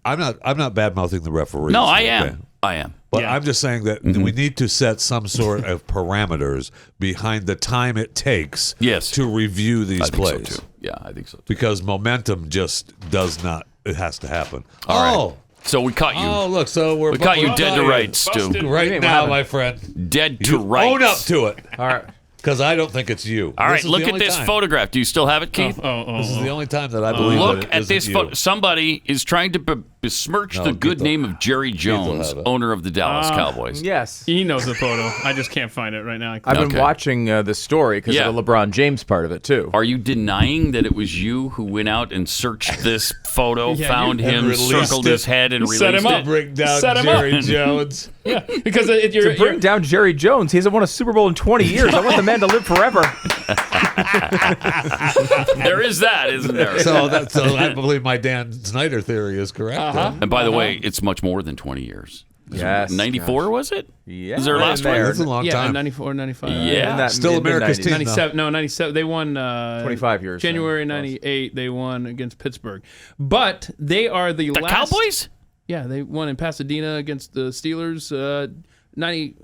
I'm not bad mouthing the referees. No, I am. Okay? I am. But I'm just saying that we need to set some sort of parameters behind the time it takes to review these plays. So too. Yeah, I think so too. Because momentum just does not. It has to happen. All right. So we caught you. Oh, look. So we caught you dead to rights, Stu. Right now, my friend. Dead to rights. Own up to it. All right. Because I don't think it's you. All right, look at this photograph. Do you still have it, Keith? This is the only time that I believe look at this photo. Somebody is trying to besmirch the good name of Jerry Jones, owner of the Dallas Cowboys. Yes. He knows the photo. I just can't find it right now. I've been watching the story because of the LeBron James part of it, too. Are you denying that it was you who went out and searched this photo, found him, circled his head, and released set him up. Bring down set him Jerry up. Jones. Yeah, because to bring down Jerry Jones, he hasn't won a Super Bowl in 20 years. I want the man to live forever. There is that, isn't there? So I believe my Dan Snyder theory is correct. And by the way, it's much more than 20 years. Yes. 94 was it? Yeah. Was their last one? That's a long time. 94, 95. Yeah. Still America's team. 97. No, 97. They won 25 years. January 98. They won against Pittsburgh. But they are the last. Cowboys? Yeah, they won in Pasadena against the Steelers. 90.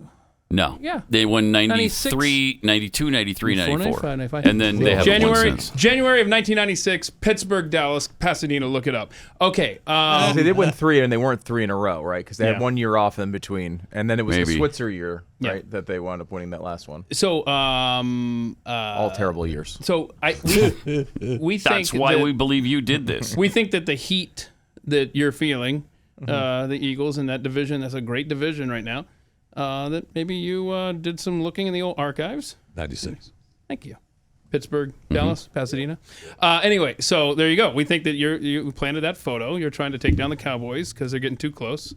No. Yeah. They won 93, 92, 93, 94. 95. And then they haven't won since. January of 1996, Pittsburgh, Dallas, Pasadena. Look it up. Okay. They did win 3, and they weren't 3 in a row, right? Because they had 1 year off in between. And then it was the Switzer year, right, that they wound up winning that last one. So, all terrible years. So, we think that's why we believe you did this. We think that the heat that you're feeling, the Eagles in that division, that's a great division right now, that maybe you did some looking in the old archives. 96. Thank you. Pittsburgh, Dallas, Pasadena. Anyway, so there you go. We think that you planted that photo. You're trying to take down the Cowboys because they're getting too close.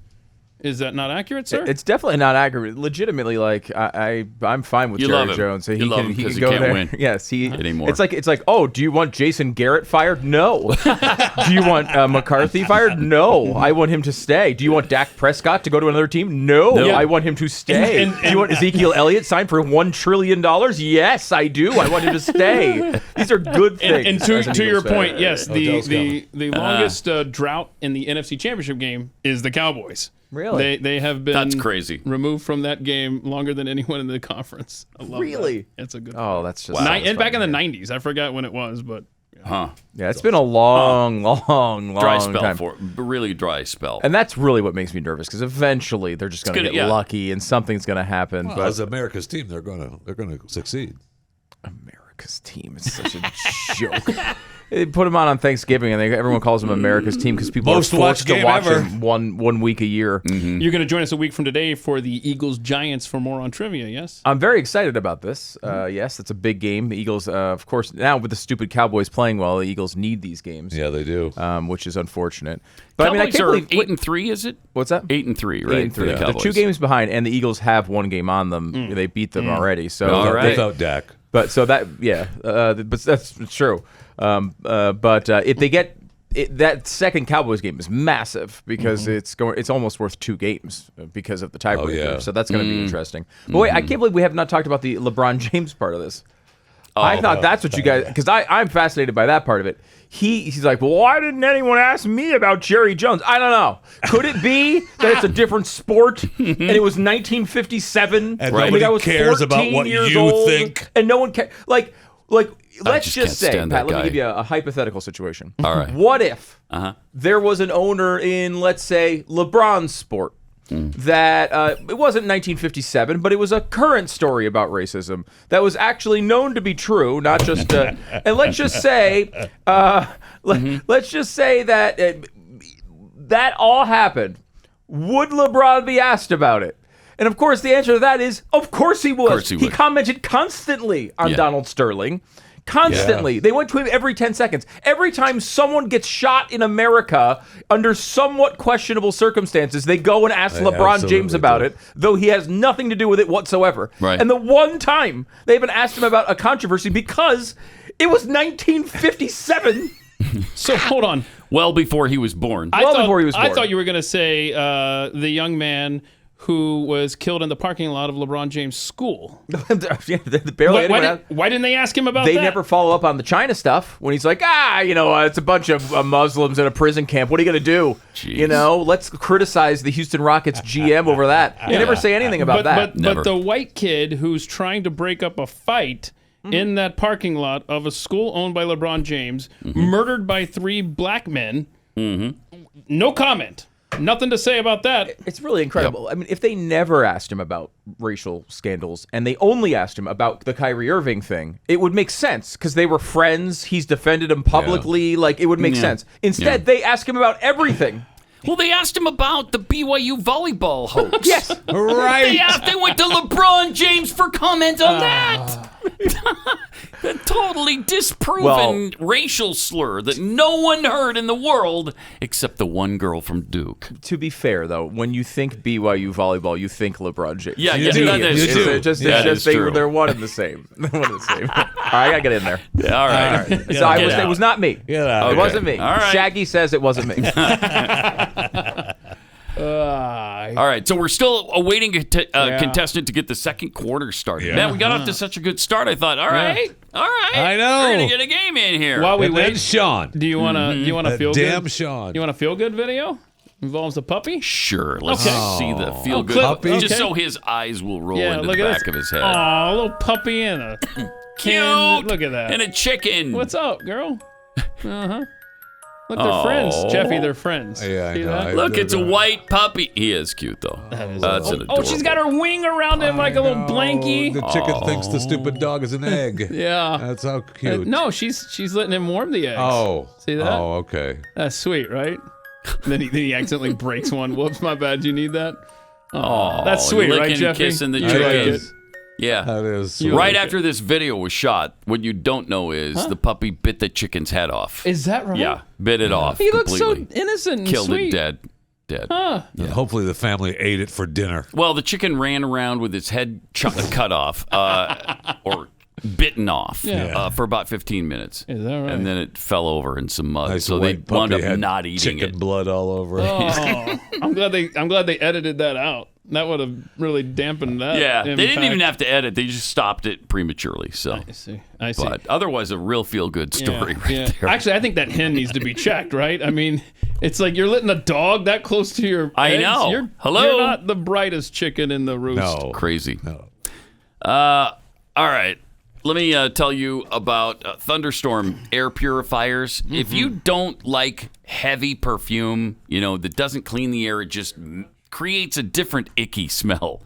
Is that not accurate, sir? It's definitely not accurate. Legitimately, like I'm fine with Jerry Jones. You love him he because can go can't there. win. Yes, anymore. It's like, oh, do you want Jason Garrett fired? No. Do you want McCarthy fired? No. I want him to stay. Do you want Dak Prescott to go to another team? No. I want him to stay. Do you want Ezekiel Elliott signed for $1 trillion? Yes, I do. I want him to stay. These are good things. And to your point, yes, the longest drought in the NFC Championship game is the Cowboys. Really? They have been That's crazy. removed from that game longer than anyone in the conference. I love really? That. It's a good Oh, that's just and back in the 90s. I forgot when it was, but yeah, it's been a long dry spell time. Really dry spell. And that's really what makes me nervous because eventually they're just going to get lucky and something's going to happen. Well, as America's team, they're going to succeed. America's team is such a joke. They put them on Thanksgiving, and everyone calls them America's team because people are forced to watch them one week a year. Mm-hmm. You're going to join us a week from today for the Eagles-Giants for Moron Trivia, yes? I'm very excited about this. Yes, it's a big game. The Eagles, of course, now with the stupid Cowboys playing well, the Eagles need these games. Yeah, they do. Which is unfortunate. But Cowboys I can't believe 8-3, is it? What's that? 8-3, right? 8-3. For the Cowboys. They're 2 games behind, and the Eagles have 1 game on them. They beat them already. So without Dak. But so that but that's true. But if they get that second Cowboys game is massive because it's almost worth 2 games because of the tiebreaker. Oh, yeah. So that's going to be interesting. But wait, I can't believe we have not talked about the LeBron James part of this. I thought that's what you guys, because I'm fascinated by that part of it. He's like, well, why didn't anyone ask me about Jerry Jones? I don't know. Could it be that it's a different sport and it was 1957 and nobody cares about what you think, and no one cares? Like let's just say, Pat, let me give you a hypothetical situation. All right. What if there was an owner in, let's say, LeBron's sport that it wasn't 1957, but it was a current story about racism that was actually known to be true, not just. And let's just say, let's just say that that all happened. Would LeBron be asked about it? And of course, the answer to that is, of course he would. He commented constantly on Donald Sterling. Constantly. Yeah. They went to him every 10 seconds. Every time someone gets shot in America under somewhat questionable circumstances, they go and ask LeBron James about it, though he has nothing to do with it whatsoever. Right. And the one time they even asked him about a controversy because it was 1957. So hold on. Well before he was born. I thought you were going to say the young man who was killed in the parking lot of LeBron James' school. Why didn't they ask him about that? They never follow up on the China stuff when he's like, it's a bunch of Muslims in a prison camp. What are you going to do? Jeez. Let's criticize the Houston Rockets GM over that. They never say anything about that. But the white kid who's trying to break up a fight in that parking lot of a school owned by LeBron James, murdered by 3 black men, no comment. Nothing to say about that. It's really incredible. Yep. I mean, if they never asked him about racial scandals and they only asked him about the Kyrie Irving thing, it would make sense because they were friends. He's defended him publicly. Yeah. Like, it would make sense. Instead, they ask him about everything. Well, they asked him about the BYU volleyball hoax. Yes. Right. They went to LeBron James for comment on that. A totally disproven racial slur that no one heard in the world except the one girl from Duke. To be fair, though, when you think BYU volleyball, you think LeBron James. Yeah, you do. They're one and the same. All right, I gotta get in there. Yeah, all right. It was not me. It wasn't me. All right. Shaggy says it wasn't me. All right, so we're still awaiting a contestant to get the second quarter started. Man, we got off to such a good start. I thought, all right. I know. We're gonna get a game in here. While we wait, Sean. Do you want to feel good? Damn Sean. You want a feel good video? Involves a puppy? Sure. Let's see the feel good puppy. Just so his eyes will roll into the back of his head. Oh, a little puppy and a cute. Look at that. And a chicken. What's up, girl? Look, they're friends. Jeffy, they're friends. Yeah, I know. Look, it's a white puppy. He is cute, though. That's an adorable. She's got her wing around him like a little blankie. The chicken thinks the stupid dog is an egg. Yeah. That's how cute. No, she's letting him warm the eggs. Oh. See that? Oh, okay. That's sweet, right? then he accidentally breaks one. Whoops, my bad. You need that? Oh, that's sweet, right, Jeffy? Kissing the chicken. Yeah. That is sweet. Right after this video was shot, what you don't know is the puppy bit the chicken's head off. Is that right? Yeah, bit it off. He looks so completely. innocent and Killed sweet. it dead. Huh. Yeah. Hopefully the family ate it for dinner. Well, the chicken ran around with its head cut off or bitten off for about 15 minutes. Is that right? And then it fell over in some mud, Nice so they white wound puppy up had not eating chicken it. blood all over it. Oh, I'm glad they edited that out. That would have really dampened that. Yeah, impact. they didn't even have to edit. They just stopped it prematurely. So I see. But otherwise, a real feel-good story right there. Actually, I think that hen needs to be checked, right? I mean, it's like you're letting a dog that close to your I eggs. know. You're not the brightest chicken in the roost. No. Crazy. No. All right. Let me tell you about thunderstorm air purifiers. If you don't like heavy perfume, that doesn't clean the air, it just creates a different icky smell,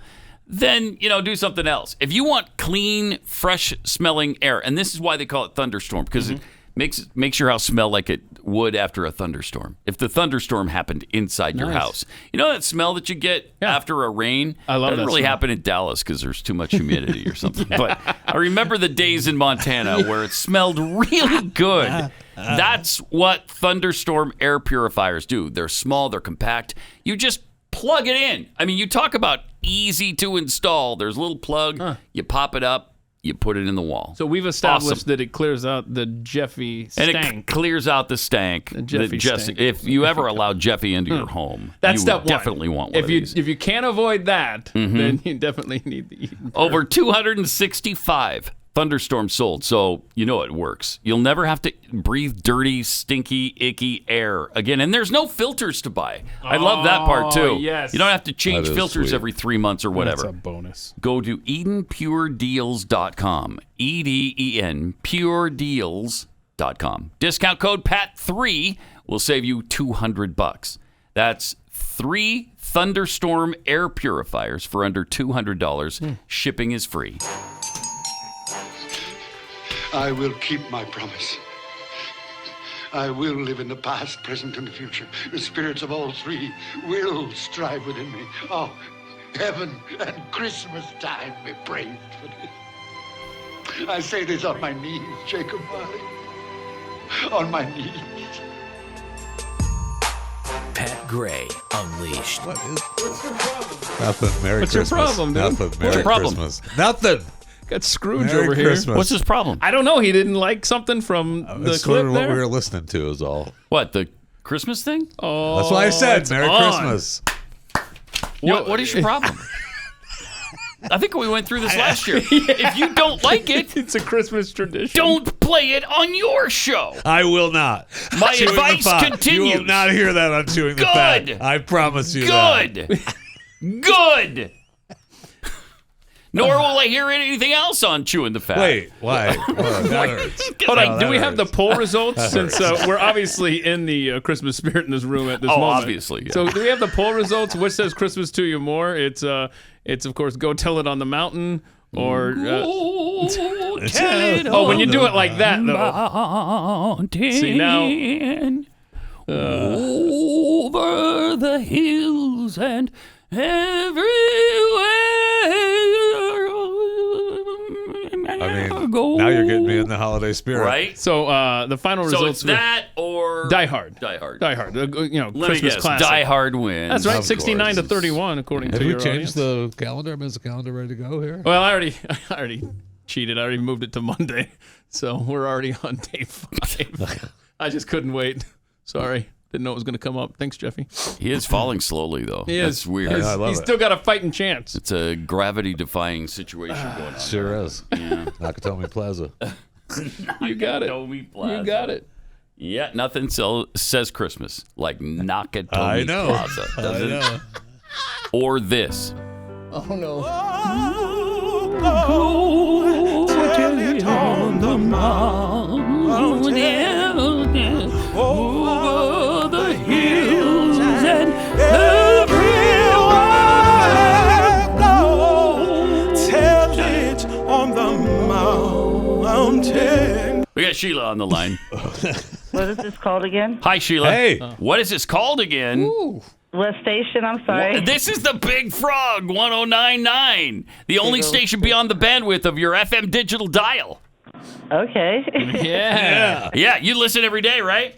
then, do something else. If you want clean, fresh smelling air, and this is why they call it thunderstorm, because it makes your house smell like it would after a thunderstorm. If the thunderstorm happened inside your house. You know that smell that you get after a rain? I love that doesn't really smell. happen in Dallas because there's too much humidity or something. But I remember the days in Montana where it smelled really good. That's what thunderstorm air purifiers do. They're small, they're compact. You just plug it in. I mean, you talk about easy to install. There's a little plug. You pop it up. You put it in the wall. So we've established that it clears out the Jeffy stank. And it clears out the stank. The Jeffy stank. If you ever allow Jeffy into your home, that's you step one. definitely want one of these. If you can't avoid that, then you definitely need the Eden. Over 265 thunderstorms sold, so you know it works. You'll never have to breathe dirty, stinky, icky air again. And there's no filters to buy. I love that part too. Yes. You don't have to change That is filters sweet. every 3 months or whatever. That's a bonus. Go to EdenPureDeals.com. EDEN PureDeals.com. Discount code PAT3 will save you $200. That's 3 thunderstorm air purifiers for under $200. Shipping is free. I will keep my promise. I will live in the past, present, and the future. The spirits of all three will strive within me. Oh, heaven and Christmas time be praised for this. I say this on my knees, Jacob Marley. On my knees. Pat Gray Unleashed. What's your problem? Nothing. Merry What's your Christmas. problem, dude? Nothing. Merry What's your problem? Christmas. Nothing. Got Scrooge Merry over Christmas. here. What's his problem? I don't know. He didn't like something from the It's clip sort of what there. we were listening to is all. What, the Christmas thing? Oh, That's why I said it's Merry on. Christmas. What is your problem? I think we went through this last year. If you don't like it, It's a Christmas tradition. don't play it on your show. I will not. My Chewing the advice Fat. continues. You will not hear that on Chewing the Fat. Good. I promise you that. Good. Nor will I hear anything else on Chewing the Fat. Wait, why? That hurts. Hold on. No, Do that we have the hurts. poll results? That Since hurts. we're obviously in the Christmas spirit in this room at this moment. Obviously. Yeah. So do we have the poll results? Which says Christmas to you more? It's of course Go Tell It on the Mountain or. Tell it when you on do it like that, though. mountain. See, now. Over the hills and everywhere. I mean, now you're getting me in the holiday spirit. Right? So the final So results it's that or Die Hard. Die Hard. Die Hard. Let Christmas me guess. classic. Die Hard wins. That's right. Of 69 to course. 31, according Have to we your changed the calendar? Is the calendar ready to go here? Well, I already cheated. I already moved it to Monday, so we're already on day 5. I just couldn't wait. Sorry. Didn't know it was going to come up. Thanks, Jeffy. He is falling slowly, though. He That's is. weird. He's still got a fighting chance. It's a gravity-defying situation going on. Sure is. Yeah. Nakatomi Plaza. You got it. Nakatomi Plaza. You got it. Yeah, nothing says Christmas like Nakatomi I know. Plaza. Does it? Or this. Oh, no. Tell it on the mountain, over the hills and everywhere go. Tell it on the mountain. We got Sheila on the line. What is this called again? Hi, Sheila. Hey. What is this called again? Ooh. What station? I'm sorry. This is the Big Frog 109.9, the only station beyond the bandwidth of your FM digital dial. Okay. Yeah. Yeah, you listen every day, right?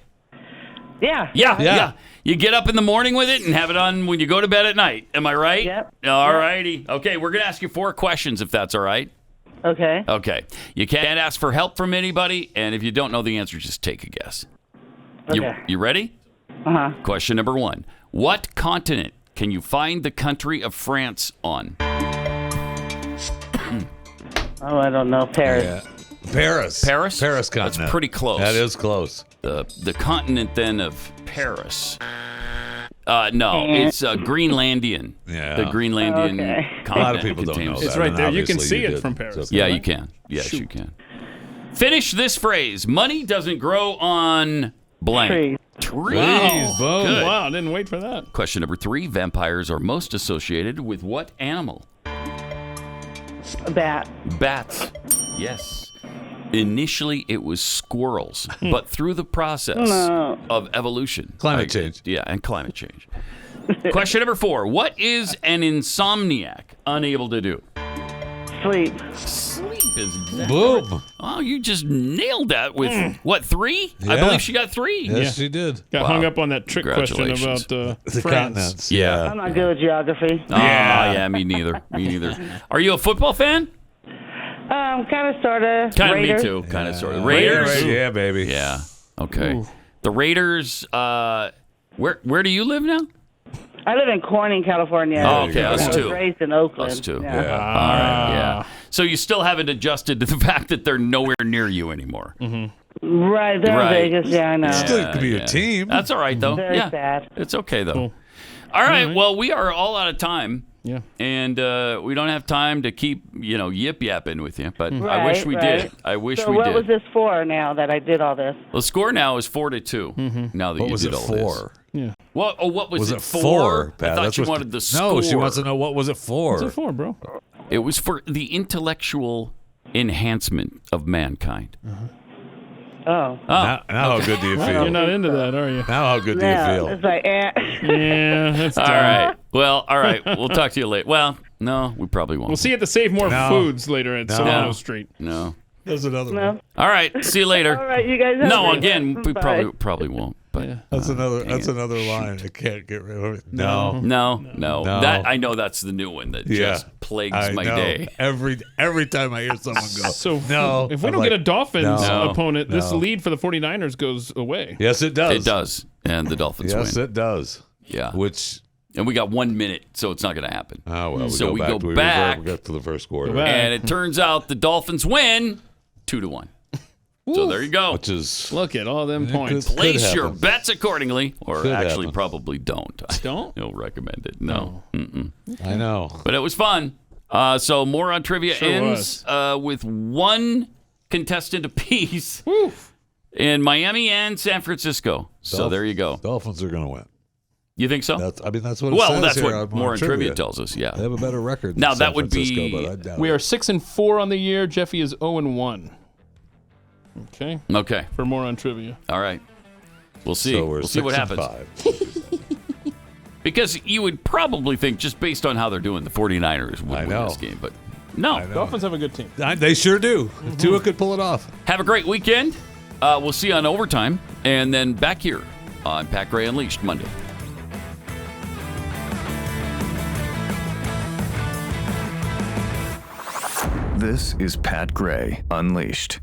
Yeah. Yeah. You get up in the morning with it and have it on when you go to bed at night. Am I right? Yep. All righty. Okay, we're going to ask you 4 questions if that's all right. Okay. Okay. You can't ask for help from anybody, and if you don't know the answer, just take a guess. Okay. You ready? Uh-huh. Question number 1. What continent can you find the country of France on? Oh, I don't know. Paris. Yeah. Paris. Paris? Paris continent. That's pretty close. That is close. The continent then of Paris. No, it's Greenlandian. Yeah. The Greenlandian continent. A lot of people don't know that. It's right there. You can Obviously see you it did. from Paris. Yeah, you can. Yes, you can. Finish this phrase. Money doesn't grow on blank. Trees. Wow. Boom. Good. Wow, didn't wait for that. Question number 3. Vampires are most associated with what animal? A bat. Bats. Yes. Initially, it was squirrels, but through the process of evolution. Climate change. Yeah, and climate change. Question number 4. What is an insomniac unable to do? Sleep. Sleep is exactly Boom. right. Oh, you just nailed that with, what, 3? I Yeah. believe she got 3. Yes, she did. Got hung up on that trick question Congratulations. about The France. continents. Yeah. I'm not good with geography. Oh, yeah, me neither. Me neither. Are you a football fan? Kind of, sort of. Kind of me too. Kind of sort of. Raiders? Yeah, baby. Yeah. Okay. Ooh. The Raiders, where do you live now? I live in Corning, California. Oh, okay. Us I was too. raised in Oakland. Us too. Yeah. All right. Yeah. So you still haven't adjusted to the fact that they're nowhere near you anymore. Mm-hmm. Right. They're in Vegas. Yeah, I know. Still could be your team. That's all right, though. Very yeah. sad. It's okay, though. Cool. All right. Well, we are all out of time. Yeah. And we don't have time to keep, yip-yapping with you. But I Right, wish we right. did. I wish So we what did. was this for now that I did all this? The score now is 4-2. Now that What you was did it all this. for? Yeah. What? Oh, what was it for? Pat? I thought That's you what- wanted the score. No, she wants to know what was it for. What's it for, bro? It was for the intellectual enhancement of mankind. Oh. Now how good do you feel? You're not into that, are you? Now how good do you Yeah, feel? it's like, Yeah, that's All dumb. right. Well, all right. We'll talk to you later. Well, no, we probably won't. We'll see you at the Save More No. Foods later at No. Solano Street. No. There's another No. one. All right. See you later. All right, you guys have a No, great again, day. we Bye. probably won't. But That's another. dang That's it. another line. I can't get rid of it. No. No. No. That I know that's the new one that Yeah. just plagues I my know. day. Every time I hear someone go, So no. if we I'm don't like, get a Dolphins no, opponent, this no. lead for the 49ers goes away. Yes, it does. It does, and the Dolphins Yes, win. it does. Yeah. Which. And we got 1 minute, so it's not going to happen. Oh well. So we back, go we back. We got to the first quarter. back. And it turns out the Dolphins win 2-1. So there you go. Which is Look at all them points. could Place your happen. bets accordingly, or Could actually happen. probably don't. Don't? You'll recommend it. No. Mm-mm. I know. But it was fun. So Moron Trivia Sure ends with 1 contestant apiece in Miami and San Francisco. So there you go. Dolphins are going to win. You think so? That's what it says that's here what on Moron Trivia tells us. Yeah. They have a better record. Now, than that San would be- Francisco, but I doubt We it. are 6-4 on the year. Jeffy is 0-1. Okay. Okay. For more on trivia. All right. We'll see. So we're We'll see what happens. 6-5. Because you would probably think, just based on how they're doing, the 49ers would win know. this game. But no. I know. Dolphins have a good team. They sure do. Tua could pull it off. Have a great weekend. We'll see you on Overtime. And then back here on Pat Gray Unleashed Monday. This is Pat Gray Unleashed.